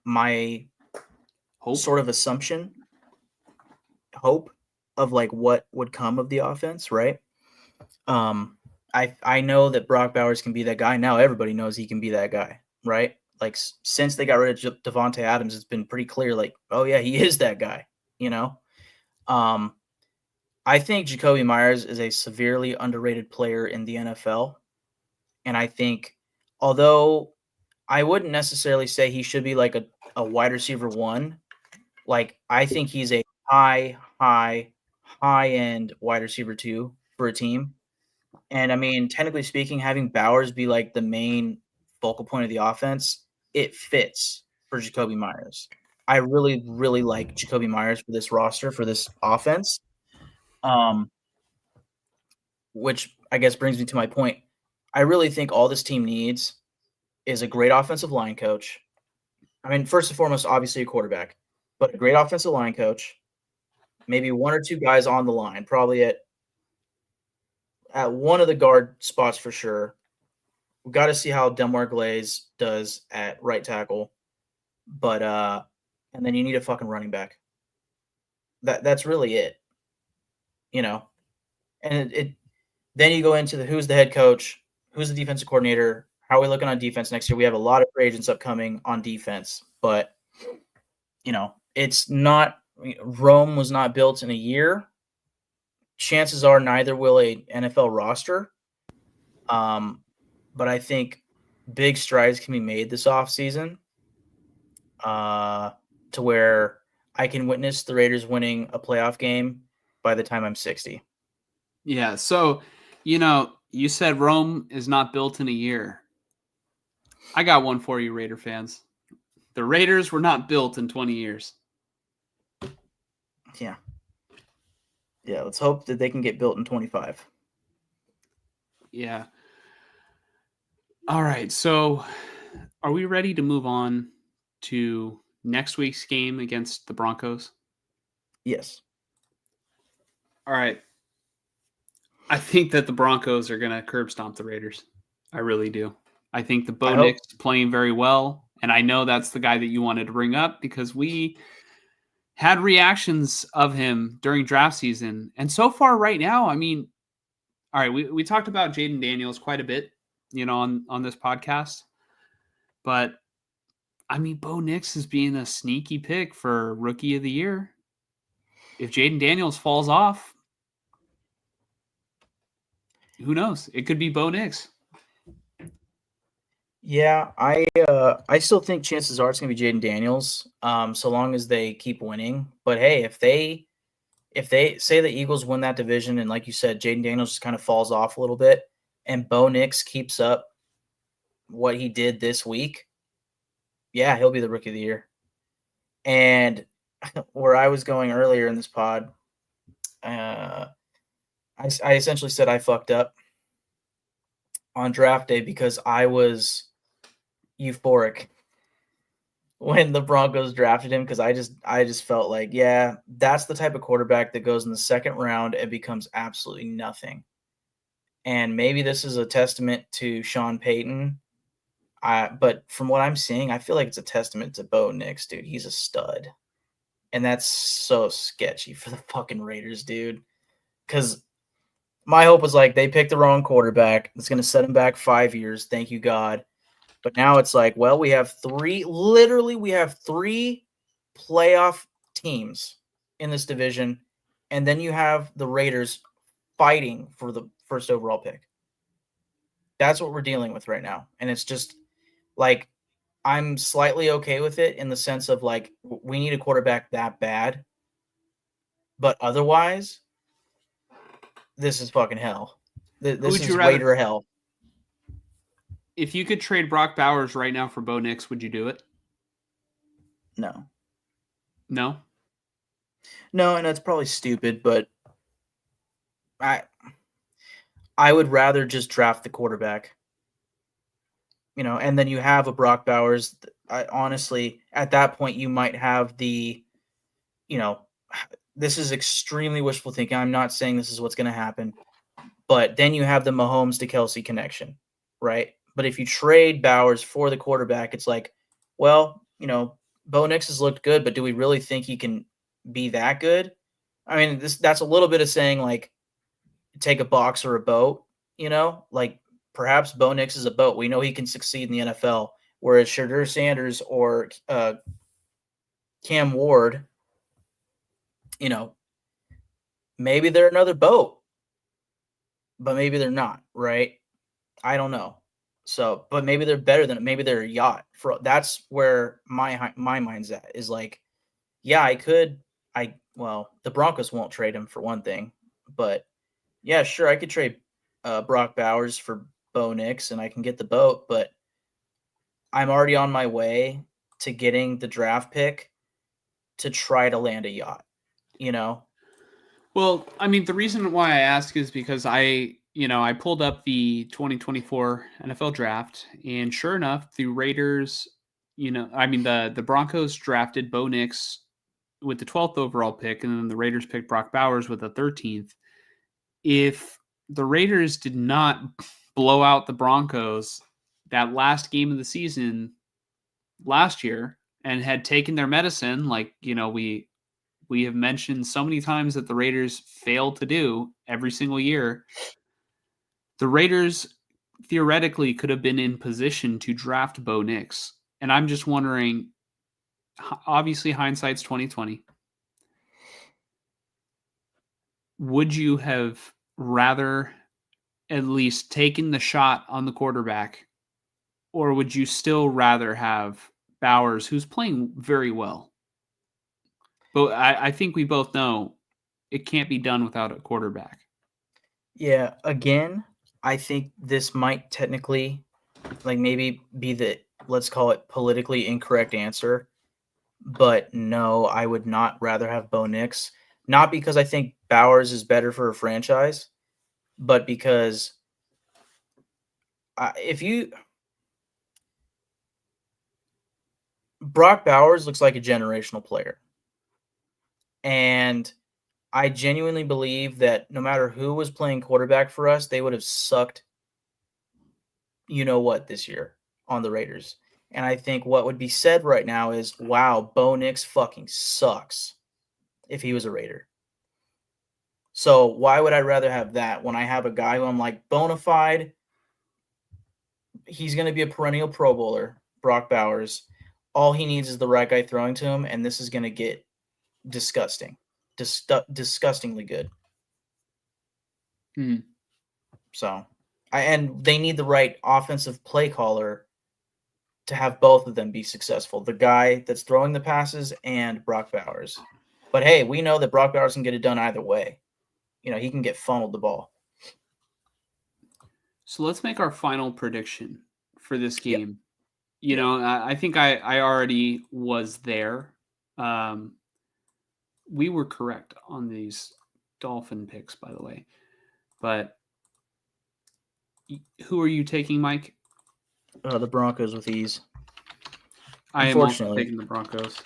Speaker 2: my sort of hope of like what would come of the offense, right? I know that Brock Bowers can be that guy. Now everybody knows he can be that guy, right? Like since they got rid of Devontae Adams, it's been pretty clear. Like, oh yeah, he is that guy. I think Jacoby Myers is a severely underrated player in the NFL, and I think although I wouldn't necessarily say he should be like a wide receiver 1, like I think he's a high end wide receiver 2 for a team. And I mean, technically speaking, having Bowers be like the main focal point of the offense, it fits for Jacoby Myers. I really, really like Jacoby Myers for this roster, for this offense. Which I guess brings me to my point. I really think all this team needs is a great offensive line coach. I mean, first and foremost, obviously a quarterback, but a great offensive line coach, maybe 1 or 2 guys on the line, probably at one of the guard spots for sure. We've got to see how Delmar Glaze does at right tackle, but and then you need a fucking running back. That's really it, And it then you go into who's the head coach, who's the defensive coordinator, how are we looking on defense next year? We have a lot of free agents upcoming on defense, but it's not. Rome was not built in a year. Chances are neither will a NFL roster. But I think big strides can be made this offseason to where I can witness the Raiders winning a playoff game by the time I'm 60.
Speaker 1: Yeah. So, you said Rome is not built in a year. I got one for you, Raider fans. The Raiders were not built in 20 years.
Speaker 2: Yeah. Yeah, let's hope that they can get built in 25.
Speaker 1: Yeah. All right. So, are we ready to move on to next week's game against the Broncos?
Speaker 2: Yes.
Speaker 1: All right. I think that the Broncos are going to curb stomp the Raiders. I really do. I think the
Speaker 2: I
Speaker 1: Bo Nix
Speaker 2: hope.
Speaker 1: is playing very well, and I know that's the guy that you wanted to bring up because we had reactions of him during draft season. And so far right now, I mean, all right, we talked about Jaden Daniels quite a bit, on this podcast. But I mean, Bo Nix is being a sneaky pick for rookie of the year. If Jaden Daniels falls off, who knows? It could be Bo Nix.
Speaker 2: Yeah, I still think chances are it's gonna be Jaden Daniels, so long as they keep winning. But hey, if they say the Eagles win that division and like you said, Jaden Daniels just kind of falls off a little bit, and Bo Nix keeps up what he did this week, yeah, he'll be the rookie of the year. And where I was going earlier in this pod, uh, I essentially said I fucked up on draft day because I was euphoric when the Broncos drafted him because I just felt like, yeah, that's the type of quarterback that goes in the second round and becomes absolutely nothing. And maybe this is a testament to Sean Payton. But from what I'm seeing, I feel like it's a testament to Bo Nix, dude. He's a stud. And that's so sketchy for the fucking Raiders, dude. Because my hope was like they picked the wrong quarterback. It's going to set him back 5 years. Thank you, God. But now it's like, well, we have three playoff teams in this division, and then you have the Raiders fighting for the first overall pick. That's what we're dealing with right now. And it's just like I'm slightly okay with it in the sense of like we need a quarterback that bad. But otherwise, this is fucking hell.
Speaker 1: Who
Speaker 2: This
Speaker 1: would you
Speaker 2: is
Speaker 1: rather?
Speaker 2: Raider hell.
Speaker 1: If you could trade Brock Bowers right now for Bo Nix, would you do it?
Speaker 2: No.
Speaker 1: No.
Speaker 2: No, and that's probably stupid, but I I would rather just draft the quarterback. And then you have a Brock Bowers. I honestly, at that point, you might have you know, this is extremely wishful thinking. I'm not saying this is what's going to happen, but then you have the Mahomes to Kelsey connection, right? But if you trade Bowers for the quarterback, it's like, well, Bo Nix has looked good, but do we really think he can be that good? I mean, that's a little bit of saying like take a box or a boat, like perhaps Bo Nix is a boat. We know he can succeed in the NFL, whereas Shadur Sanders or Cam Ward, you know, maybe they're another boat, but maybe they're not, right? I don't know. So, but maybe they're better than maybe they're a yacht. That's where my mind's at is like, yeah, I could. Well, the Broncos won't trade him for one thing, but yeah, sure, I could trade Brock Bowers for Bo Nix and I can get the boat, but I'm already on my way to getting the draft pick to try to land a yacht, you know?
Speaker 1: Well, I mean, the reason why I ask is because I pulled up the 2024 NFL draft, and sure enough, the Raiders, I mean, the Broncos drafted Bo Nix with the 12th overall pick, and then the Raiders picked Brock Bowers with the 13th. If the Raiders did not blow out the Broncos that last game of the season last year and had taken their medicine, like, we have mentioned so many times that the Raiders fail to do every single year, the Raiders theoretically could have been in position to draft Bo Nix. And I'm just wondering, obviously hindsight's 2020. Would you have rather at least taken the shot on the quarterback, or would you still rather have Bowers, who's playing very well? But I think we both know it can't be done without a quarterback.
Speaker 2: Yeah, again, I think this might technically like maybe be the let's call it politically incorrect answer, but no, I would not rather have Bo Nix. Not because I think Bowers is better for a franchise, but because if you Brock Bowers looks like a generational player. And I genuinely believe that no matter who was playing quarterback for us, they would have sucked, you know what this year on the Raiders. And I think what would be said right now is, wow, Bo Nix fucking sucks if he was a Raider. So why would I rather have that when I have a guy who I'm like bona fide? He's going to be a perennial Pro Bowler, Brock Bowers. All he needs is the right guy throwing to him, and this is going to get disgusting, disgustingly good.
Speaker 1: Hmm.
Speaker 2: So, and they need the right offensive play caller to have both of them be successful. The guy that's throwing the passes and Brock Bowers. But hey, we know that Brock Bowers can get it done either way. He can get funneled the ball.
Speaker 1: So let's make our final prediction for this
Speaker 2: Yep.
Speaker 1: game.
Speaker 2: Yep.
Speaker 1: I think I already was there. We were correct on these Dolphin picks, by the way. But who are you taking, Mike?
Speaker 2: The Broncos with ease.
Speaker 1: I am also taking the Broncos.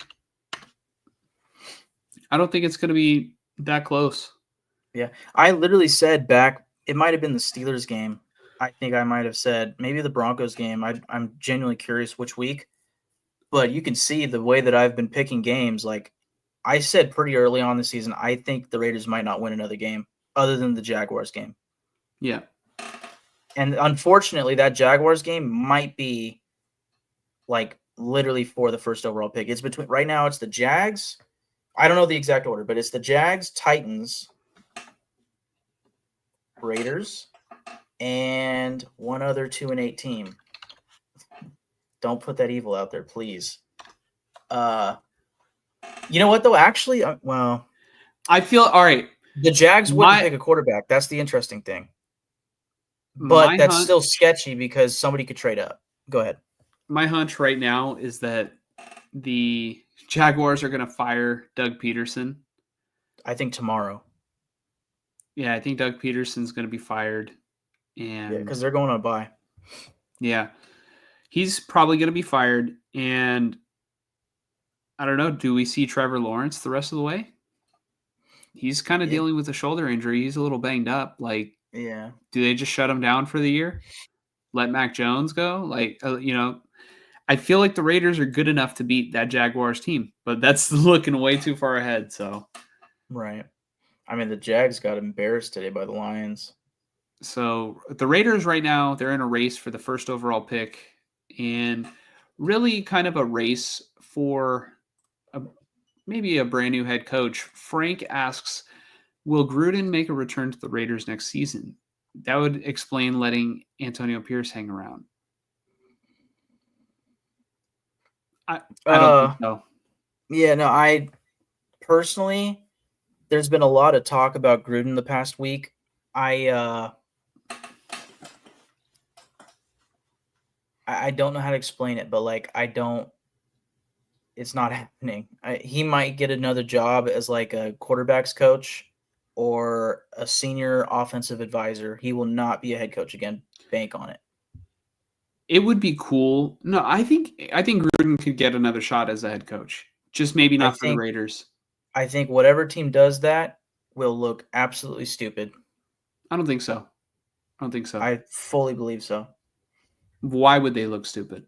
Speaker 1: I don't think it's going to be that close.
Speaker 2: Yeah. I literally said back, it might have been the Steelers game. I think I might have said maybe the Broncos game. I'm genuinely curious which week. But you can see the way that I've been picking games. Like I said pretty early on the season, I think the Raiders might not win another game other than the Jaguars game.
Speaker 1: Yeah.
Speaker 2: And unfortunately, that Jaguars game might be like literally for the first overall pick. It's between right now, it's the Jags. I don't know the exact order, but it's the Jags, Titans, Raiders, and one other 2-8 team. Don't put that evil out there, please. You know what though? Actually, well,
Speaker 1: I feel all right.
Speaker 2: The Jags wouldn't pick a quarterback. That's the interesting thing. But that's still sketchy because somebody could trade up. Go ahead.
Speaker 1: My hunch right now is that the Jaguars are going to fire Doug Peterson.
Speaker 2: I think tomorrow.
Speaker 1: Yeah, I think Doug Peterson's going to be fired. And
Speaker 2: yeah, because they're going on a bye.
Speaker 1: Yeah. He's probably going to be fired. And I don't know, do we see Trevor Lawrence the rest of the way? He's kind of dealing with a shoulder injury. He's a little banged up. Like,
Speaker 2: yeah.
Speaker 1: Do they just shut him down for the year? Let Mac Jones go? Like, I feel like the Raiders are good enough to beat that Jaguars team, but that's looking way too far ahead. So,
Speaker 2: right. I mean, the Jags got embarrassed today by the Lions.
Speaker 1: So the Raiders right now, they're in a race for the first overall pick and really kind of a race for maybe a brand new head coach. Frank asks, will Gruden make a return to the Raiders next season? That would explain letting Antonio Pierce hang around. I don't think so.
Speaker 2: Yeah, no, I personally, there's been a lot of talk about Gruden the past week. I don't know how to explain it, but like it's not happening. He might get another job as like a quarterbacks coach or a senior offensive advisor. He will not be a head coach again. Bank on it.
Speaker 1: It would be cool. No, I think Gruden could get another shot as a head coach. Just maybe not for the Raiders.
Speaker 2: I think whatever team does that will look absolutely stupid.
Speaker 1: I don't think so.
Speaker 2: I fully believe so.
Speaker 1: Why would they look stupid?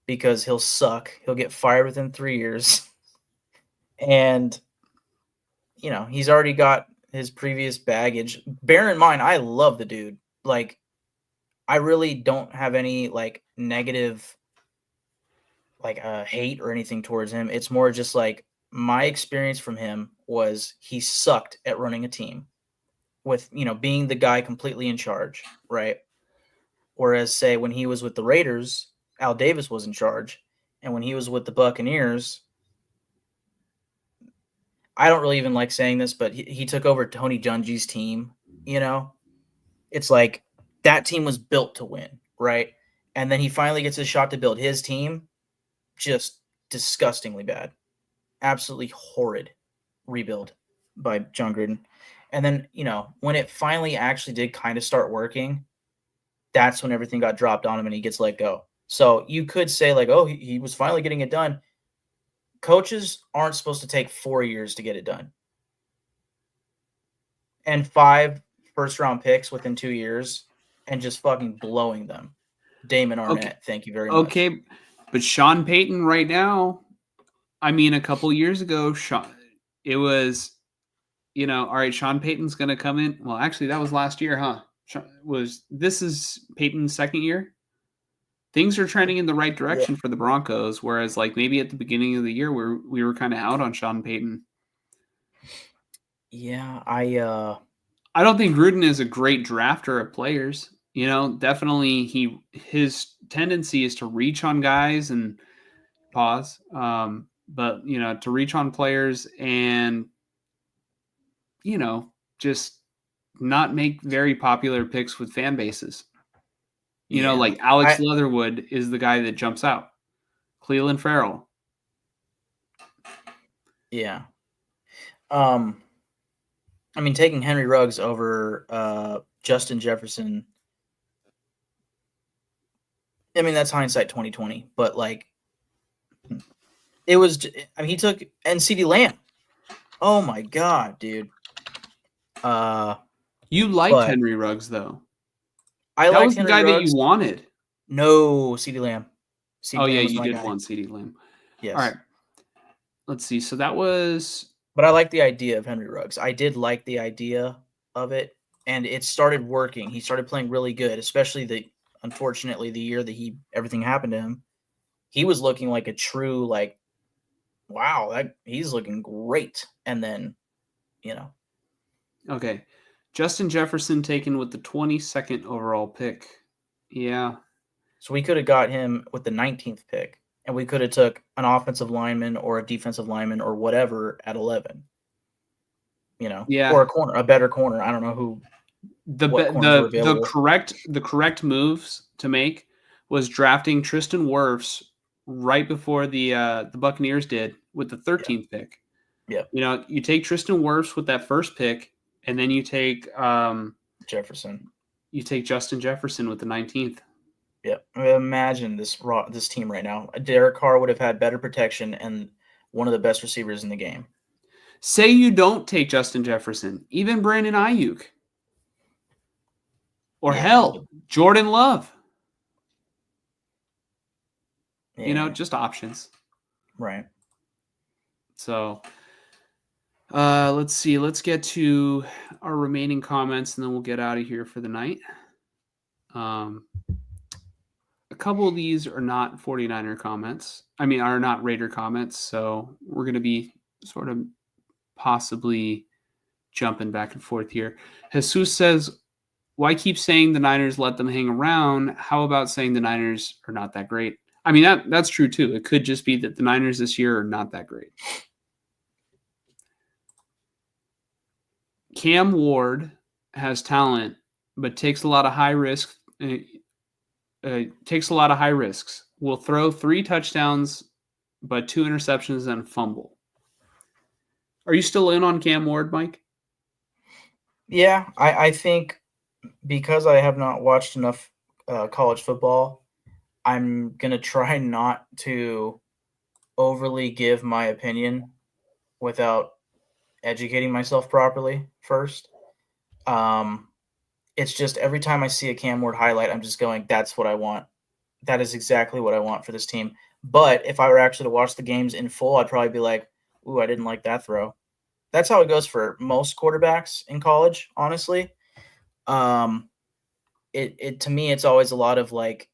Speaker 2: Because he'll suck. He'll get fired within 3 years. And, he's already got his previous baggage. Bear in mind, I love the dude. Like, I really don't have any, like, negative, like, hate or anything towards him. It's more just, like, my experience from him was he sucked at running a team with, being the guy completely in charge, right? Whereas, say, when he was with the Raiders, Al Davis was in charge. And when he was with the Buccaneers, I don't really even like saying this, but he took over Tony Dungy's team, It's like that team was built to win, right? And then he finally gets a shot to build his team. Just disgustingly bad. Absolutely horrid rebuild by John Gruden. And then, when it finally actually did kind of start working, that's when everything got dropped on him and he gets let go. So you could say like, oh, he was finally getting it done. Coaches aren't supposed to take 4 years to get it done. And 5 first-round picks within 2 years and just fucking blowing them. Damon
Speaker 1: Okay,
Speaker 2: Arnett. Thank you very much.
Speaker 1: okay, but Sean Payton right now. I mean, a couple years ago, it was all right. Sean Payton's going to come in. Well, actually, that was last year, huh? This is Payton's second year? Things are trending in the right
Speaker 2: Yeah.
Speaker 1: direction for the Broncos, whereas like maybe at the beginning of the year we were kind of out on Sean Payton.
Speaker 2: Yeah,
Speaker 1: I don't think Gruden is a great drafter of players. Definitely his tendency is to reach on guys and pause. But to reach on players and just not make very popular picks with fan bases.
Speaker 2: yeah.
Speaker 1: Like Alex
Speaker 2: I
Speaker 1: Leatherwood is the guy that jumps out. Cleveland Farrell.
Speaker 2: yeah. Um I mean, taking Henry Ruggs over Justin Jefferson. I mean, that's hindsight 2020, but like it was. I mean, he took CD Lamb. Oh my god, dude. Uh,
Speaker 1: You liked
Speaker 2: but
Speaker 1: Henry Ruggs though.
Speaker 2: I
Speaker 1: That
Speaker 2: liked
Speaker 1: was the
Speaker 2: Henry
Speaker 1: guy that you
Speaker 2: Ruggs.
Speaker 1: wanted.
Speaker 2: No, CD Lamb.
Speaker 1: Oh
Speaker 2: CD
Speaker 1: yeah,
Speaker 2: Lamb was
Speaker 1: you
Speaker 2: my
Speaker 1: did
Speaker 2: guy.
Speaker 1: want CeeDee Lamb. All right.
Speaker 2: Yes,
Speaker 1: Let's see. So that was
Speaker 2: but I like the idea of Henry Ruggs. I did like the idea of it, and it started working. He started playing really good, especially unfortunately the year that everything happened to him. He was looking like a true wow, he's looking great. And then, you know,
Speaker 1: okay. Justin Jefferson taken with the 22nd overall pick. Yeah.
Speaker 2: so we could have got him with the 19th pick, and we could have took an offensive lineman or a defensive lineman or whatever at 11.
Speaker 1: Yeah.
Speaker 2: Or a better corner. I don't know
Speaker 1: The
Speaker 2: what corners were
Speaker 1: the
Speaker 2: available.
Speaker 1: correct moves to make was drafting Tristan Wirfs right before the Buccaneers did with the
Speaker 2: Yeah,
Speaker 1: 13th pick.
Speaker 2: yeah,
Speaker 1: You take Tristan Wirfs with that first pick, and then
Speaker 2: Jefferson.
Speaker 1: you take Justin Jefferson with the 19th.
Speaker 2: Yeah, imagine this team right now. Derek Carr would have had better protection and one of the best receivers in the game.
Speaker 1: Say you don't take Justin Jefferson, even Brandon Ayuk, or
Speaker 2: Yeah,
Speaker 1: hell, Jordan Love.
Speaker 2: yeah,
Speaker 1: Just options.
Speaker 2: right.
Speaker 1: So let's see. Let's get to our remaining comments, and then we'll get out of here for the night. A couple of these are not 49er comments. I mean, are not Raider comments. So we're going to be sort of possibly jumping back and forth here. Jesus says, why keep saying the Niners let them hang around? How about saying the Niners are not that great? I mean, that's true too. It could just be that the Niners this year are not that great. Cam Ward has talent, but takes a lot of high risk. Takes a lot of high risks. Will throw 3 touchdowns, but 2 interceptions and a fumble. Are you still in on Cam Ward, Mike?
Speaker 2: Yeah, I think because I have not watched enough college football, I'm gonna try not to overly give my opinion without educating myself properly first. It's just every time I see a Cam Ward highlight, I'm just going, "That's what I want. That is exactly what I want for this team." But if I were actually to watch the games in full, I'd probably be like, "Ooh, I didn't like that throw." That's how it goes for most quarterbacks in college, honestly. Um, it to me, it's always a lot of like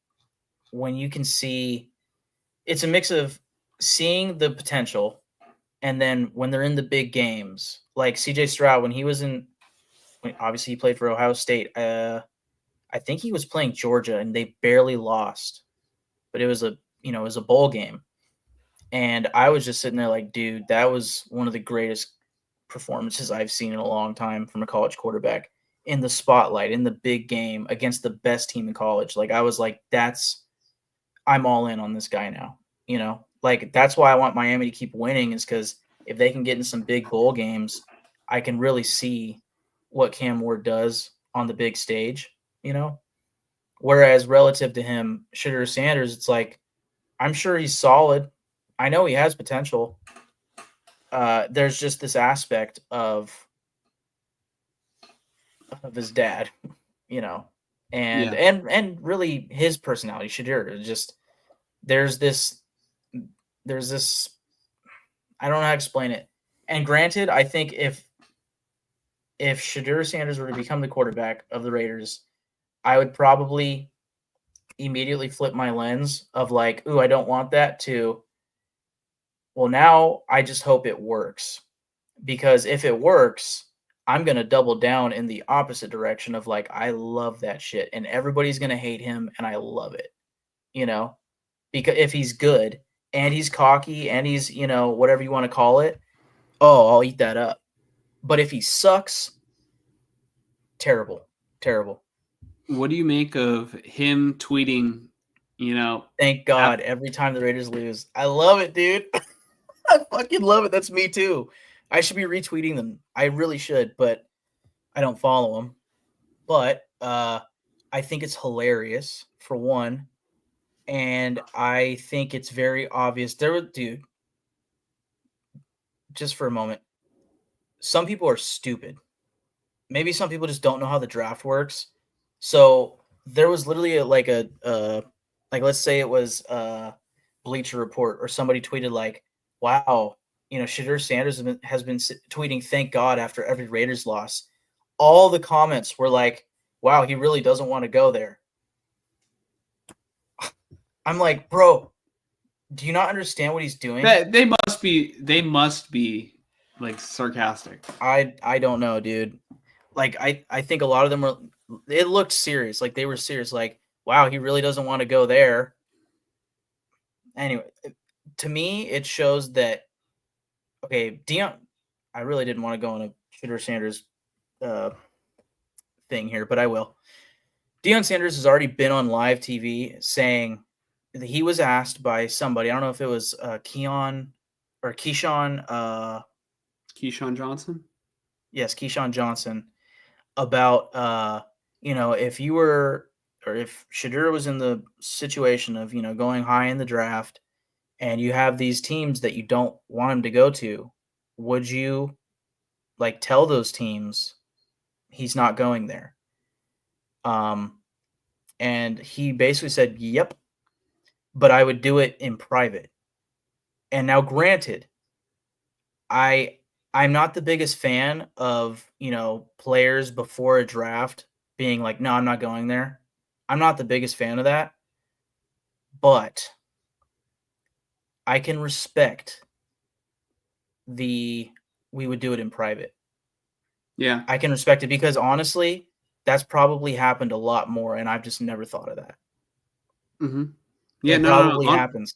Speaker 2: when you can see it's a mix of seeing the potential and then when they're in the big games, like CJ Stroud, obviously he played for Ohio State. I think he was playing Georgia and they barely lost, but it was a bowl game. And I was just sitting there like, dude, that was one of the greatest performances I've seen in a long time from a college quarterback in the spotlight, in the big game against the best team in college. Like I was like, I'm all in on this guy now. Like that's why I want Miami to keep winning is because if they can get in some big bowl games, I can really see what Cam Ward does on the big stage. You know, whereas relative to him, Shedeur Sanders, it's like I'm sure he's solid. I know he has potential. There's just this aspect of his dad, you know, and
Speaker 1: Yeah.
Speaker 2: and really his personality, Shadir. Just there's this there's this I don't know how to explain it. And granted, I think if Shadir Sanders were to become the quarterback of the Raiders, I would probably immediately flip my lens of like, ooh, I don't want that to, well, now I just hope it works. Because if it works, I'm going to double down in the opposite direction of like, I love that shit. And everybody's going to hate him. And I love it, you know, because if he's good and he's cocky and he's, whatever you want to call it, oh, I'll eat that up. But if he sucks, terrible, terrible.
Speaker 1: What do you make of him tweeting,
Speaker 2: Thank
Speaker 1: at
Speaker 2: God every time the Raiders lose. I love it, dude. I fucking love it. That's me too. I should be retweeting them. I really should, but I don't follow them. But I think it's hilarious for one, and I think it's very obvious. Dude, just for a moment, some people are stupid. Maybe some people just don't know how the draft works. So there was literally like let's say it was Bleacher Report or somebody tweeted like, "Wow, Shadur Sanders has been tweeting thank God after every Raiders loss." All the comments were like, "Wow, he really doesn't want to go there." I'm like, bro, do you not understand what he's doing?
Speaker 1: that they must be like sarcastic.
Speaker 2: I don't know, dude. Like I think a lot of them were. It looked serious. Like they were serious. Like, wow, he really doesn't want to go there. Anyway, to me, it shows that okay, Dion. I really didn't want to go on a Shooter Sanders uh, thing here, but I will. Deion Sanders has already been on live TV saying that he was asked by somebody. I don't know if it was Keon or Keyshawn.
Speaker 1: Keyshawn Johnson.
Speaker 2: Yes, Keyshawn Johnson about if you were or if Shadur was in the situation of going high in the draft and you have these teams that you don't want him to go to, would you like tell those teams he's not going there? Um, and he basically said, "Yep, but I would do it in private." And now, granted, I I'm not the biggest fan of players before a draft being like, "No, I'm not going there." I'm not the biggest fan of that, but I can respect the we would do it in private.
Speaker 1: Yeah.
Speaker 2: I can respect it because honestly, that's probably happened a lot more, and I've just never thought of that.
Speaker 1: Mm-hmm. Yeah.
Speaker 2: It
Speaker 1: No. No. No.
Speaker 2: probably happens.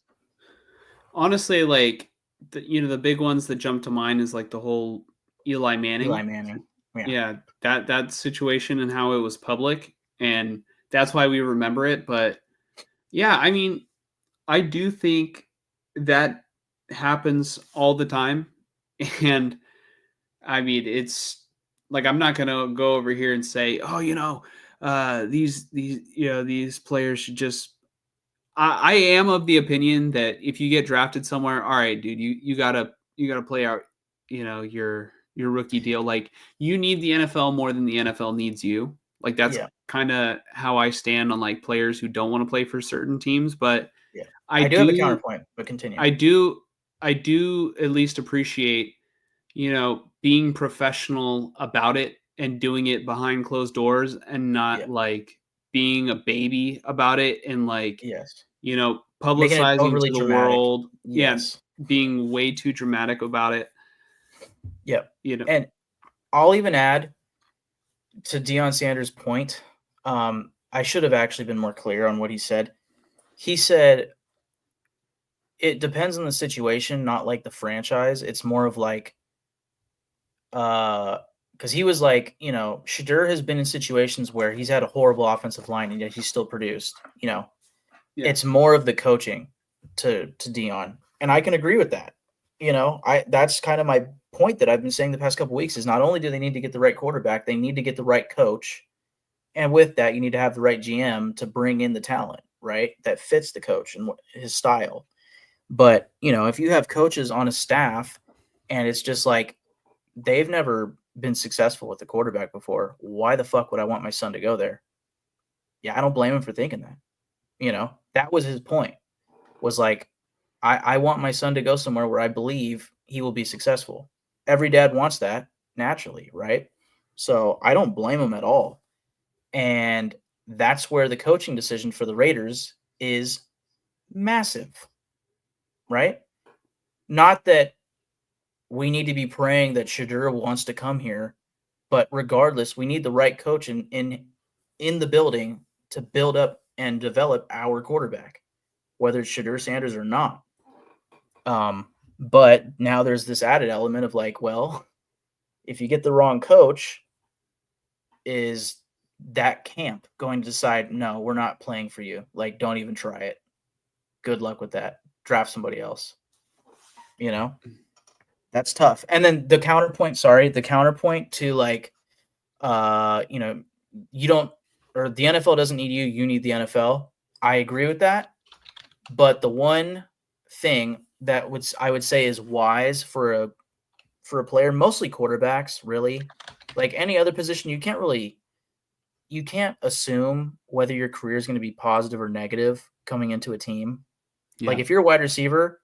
Speaker 1: Honestly, like the big ones that jump to mind is like the whole Eli
Speaker 2: Eli
Speaker 1: Manning.
Speaker 2: Manning. Yeah.
Speaker 1: Yeah, that situation and how it was public, and that's why we remember it. But yeah, I mean, I do think that happens all the time, and I mean, it's like I'm not gonna go over here and say, oh, these players should just. I am of the opinion that if you get drafted somewhere, all right, dude, you gotta play out, your rookie deal. Like you need the NFL more than the NFL needs you. Like that's
Speaker 2: Yeah.
Speaker 1: kind of how I stand on like players who don't want to play for certain teams. But
Speaker 2: Yeah.
Speaker 1: I
Speaker 2: I do have a
Speaker 1: do,
Speaker 2: counterpoint, but continue.
Speaker 1: I do, I do at least appreciate, being professional about it and doing it behind closed doors and
Speaker 2: Yeah.
Speaker 1: not like being a baby about it and like
Speaker 2: Yes. Making it
Speaker 1: publicizing
Speaker 2: overly
Speaker 1: to the
Speaker 2: dramatic.
Speaker 1: world. Yeah,
Speaker 2: Yes.
Speaker 1: being way too dramatic about it.
Speaker 2: Yep.
Speaker 1: You know,
Speaker 2: And I'll even add to Deion Sanders' point. I should have actually been more clear on what he said. He said it depends on the situation, not like the franchise. It's more of like, because he was like, Shadur has been in situations where he's had a horrible offensive line and yet he's still produced.
Speaker 1: yeah,
Speaker 2: It's more of the coaching to Dion, and I can agree with that. I that's kind of my point that I've been saying the past couple weeks is not only do they need to get the right quarterback, they need to get the right coach, and with that, you need to have the right GM to bring in the talent, right, that fits the coach and his style. But if you have coaches on a staff, and it's just like they've never been successful with the quarterback before, why the fuck would I want my son to go there? Yeah, I don't blame him for thinking that. That was his point. Was like, I want my son to go somewhere where I believe he will be successful. Every dad wants that naturally, right? So I don't blame him at all. And that's where the coaching decision for the Raiders is massive, right? Not that we need to be praying that Shadur wants to come here, but regardless, we need the right coach in the building to build up and develop our quarterback, whether it's Shadur Sanders or not. But now there's this added element of like, well, if you get the wrong coach, is that camp going to decide, no, we're not playing for you? Like, don't even try it. Good luck with that. Draft somebody else. You know, that's tough. And then the counterpoint to like, you know, you don't, or the NFL doesn't need you, you need the NFL. I agree with that. But the one thing that I would say is wise for a player, mostly quarterbacks, really, like any other position, you can't assume whether your career is going to be positive or negative coming into a team. Like
Speaker 1: Yeah.
Speaker 2: if you're a wide receiver,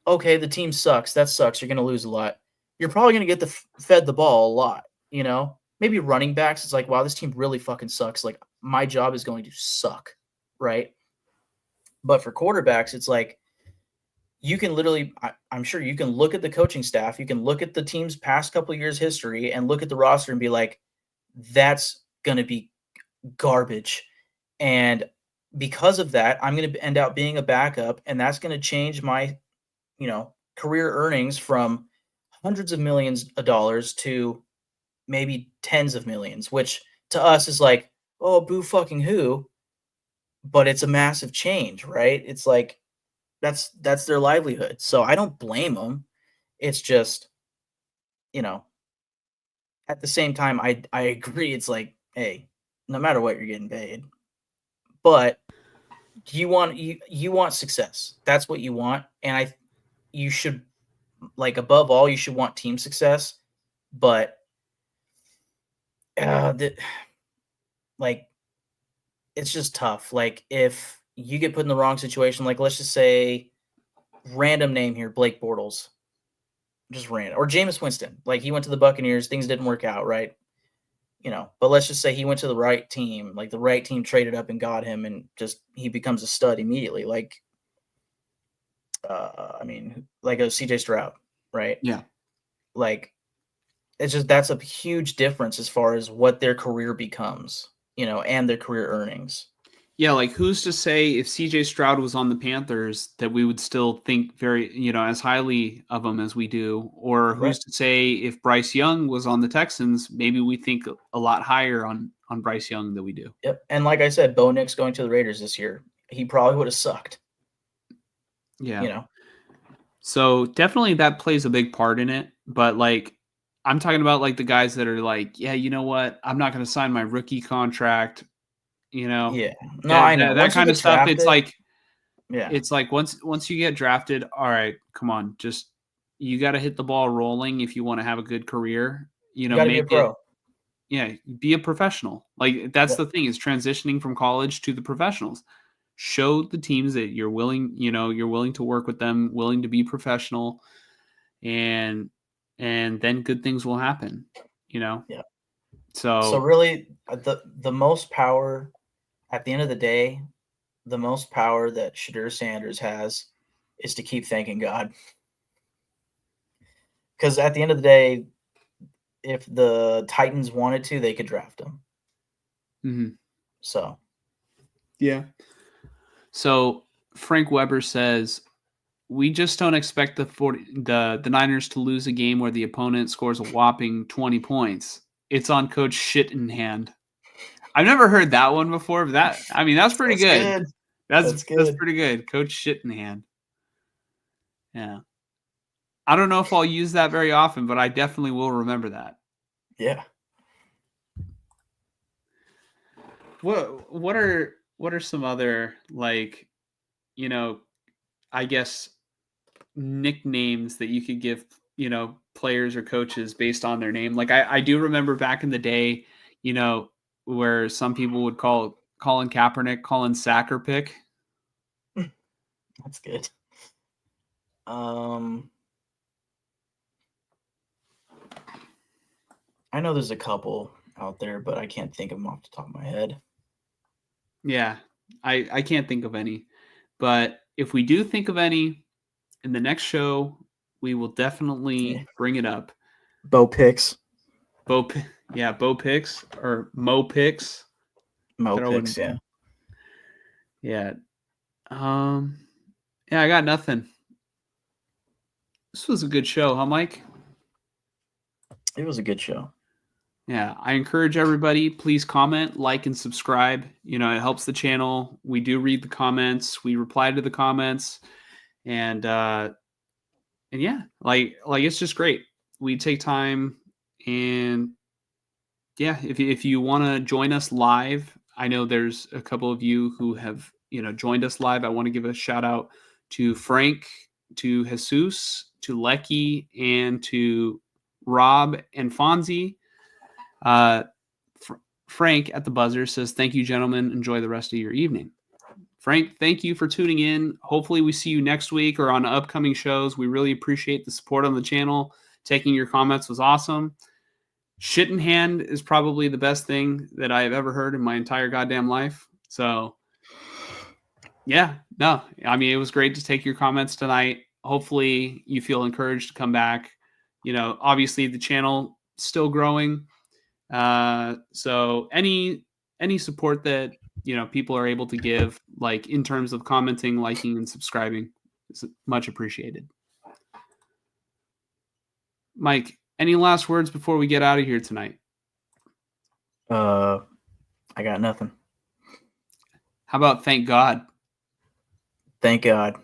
Speaker 2: okay, the team sucks. That sucks. You're going to lose a lot. You're probably going to get fed the ball a lot, you know? Maybe running backs, it's like, wow, this team really fucking sucks. Like my job is going to suck, right? But for quarterbacks, it's like you can literally, I'm sure you can look at the coaching staff, you can look at the team's past couple years history and look at the roster and be like, that's going to be garbage. And because of that, I'm going to end up being a backup, and that's going to change my, career earnings from hundreds of millions of dollars to maybe tens of millions, which to us is like, oh, boo fucking who, but it's a massive change, right? It's like that's their livelihood. So I don't blame them. It's just, you know, at the same time, I agree. It's like, hey, no matter what, you're getting paid, but you want success. That's what you want, and you should, like, above all, you should want team success. But the like it's just tough. Like if you get put in the wrong situation, like let's just say random name here, Blake Bortles, just random, or Jameis Winston. Like he went to the Buccaneers, things didn't work out, right? But let's just say he went to the right team, like the right team traded up and got him, and just he becomes a stud immediately. Like, I mean, like a CJ Stroud, right?
Speaker 1: Yeah.
Speaker 2: Like, it's just that's a huge difference as far as what their career becomes, and their career earnings.
Speaker 1: Yeah, like who's to say if CJ Stroud was on the Panthers that we would still think very, as highly of him as we do? Or
Speaker 2: Right.
Speaker 1: who's to say if Bryce Young was on the Texans, maybe we think a lot higher on Bryce Young than we do.
Speaker 2: Yep. And like I said, Bo Nix going to the Raiders this year, he probably would have sucked.
Speaker 1: Yeah. So definitely that plays a big part in it. But like I'm talking about like the guys that are like, yeah, you know what? I'm not going to sign my rookie contract.
Speaker 2: Yeah. No,
Speaker 1: That
Speaker 2: I know.
Speaker 1: that
Speaker 2: Once you
Speaker 1: kind of
Speaker 2: get
Speaker 1: stuff.
Speaker 2: drafted, yeah,
Speaker 1: It's like once you get drafted, all right, come on, just you got to hit the ball rolling if you want to have a good career.
Speaker 2: you got to be a
Speaker 1: Make it,
Speaker 2: pro.
Speaker 1: yeah, be a professional. Like that's
Speaker 2: Yep.
Speaker 1: the thing is transitioning from college to the professionals. Show the teams that you're willing, you're willing to work with them, willing to be professional, and then good things will happen. You know,
Speaker 2: Yeah. So
Speaker 1: so
Speaker 2: really, the most power at the end of the day, the most power that Shadur Sanders has is to keep thanking God. Because at the end of the day, if the Titans wanted to, they could draft him.
Speaker 1: mhm.
Speaker 2: So
Speaker 1: Yeah. So Frank Weber says we just don't expect the Niners to lose a game where the opponent scores a whopping 20 points. It's on coach shit in hand. I've never heard that one before, but that's pretty
Speaker 2: that's
Speaker 1: good.
Speaker 2: good.
Speaker 1: That's
Speaker 2: That's
Speaker 1: that's
Speaker 2: good.
Speaker 1: pretty good. Coach shit in hand. Yeah. I don't know if I'll use that very often, but I definitely will remember that.
Speaker 2: Yeah.
Speaker 1: What are some other like, you know, I guess nicknames that you could give, players or coaches based on their name? Like I do remember back in the day, where some people would call Colin Kaepernick, Colin Sacker pick?
Speaker 2: That's good. I know there's a couple out there, but I can't think of them off the top of my head.
Speaker 1: Yeah, I can't think of any. But if we do think of any in the next show, we will definitely bring it up.
Speaker 2: Bo Picks.
Speaker 1: Bo Picks or Mo Picks.
Speaker 2: Mo Picks, yeah.
Speaker 1: Yeah. Yeah, I got nothing. This was a good show, huh, Mike?
Speaker 2: It was a good show.
Speaker 1: Yeah, I encourage everybody, please comment, like, and subscribe. You know, it helps the channel. We do read the comments. We reply to the comments. And yeah, like it's just great. We take time, and yeah, if you want to join us live, I know there's a couple of you who have, you know, joined us live. I want to give a shout out to Frank, to Jesus, to Lecky, and to Rob and Fonzie. Frank at the buzzer says, "Thank you, gentlemen. Enjoy the rest of your evening." Frank, thank you for tuning in. Hopefully we see you next week or on upcoming shows. We really appreciate the support on the channel. Taking your comments was awesome. Shit in hand is probably the best thing that I have ever heard in my entire goddamn life. So yeah, no, I mean, it was great to take your comments tonight. Hopefully you feel encouraged to come back. You know, obviously the channel still growing. So any support that, you know, people are able to give, like in terms of commenting, liking, and subscribing, is much appreciated. Mike, any last words before we get out of here tonight?
Speaker 2: I got nothing.
Speaker 1: How about thank God?
Speaker 2: Thank God.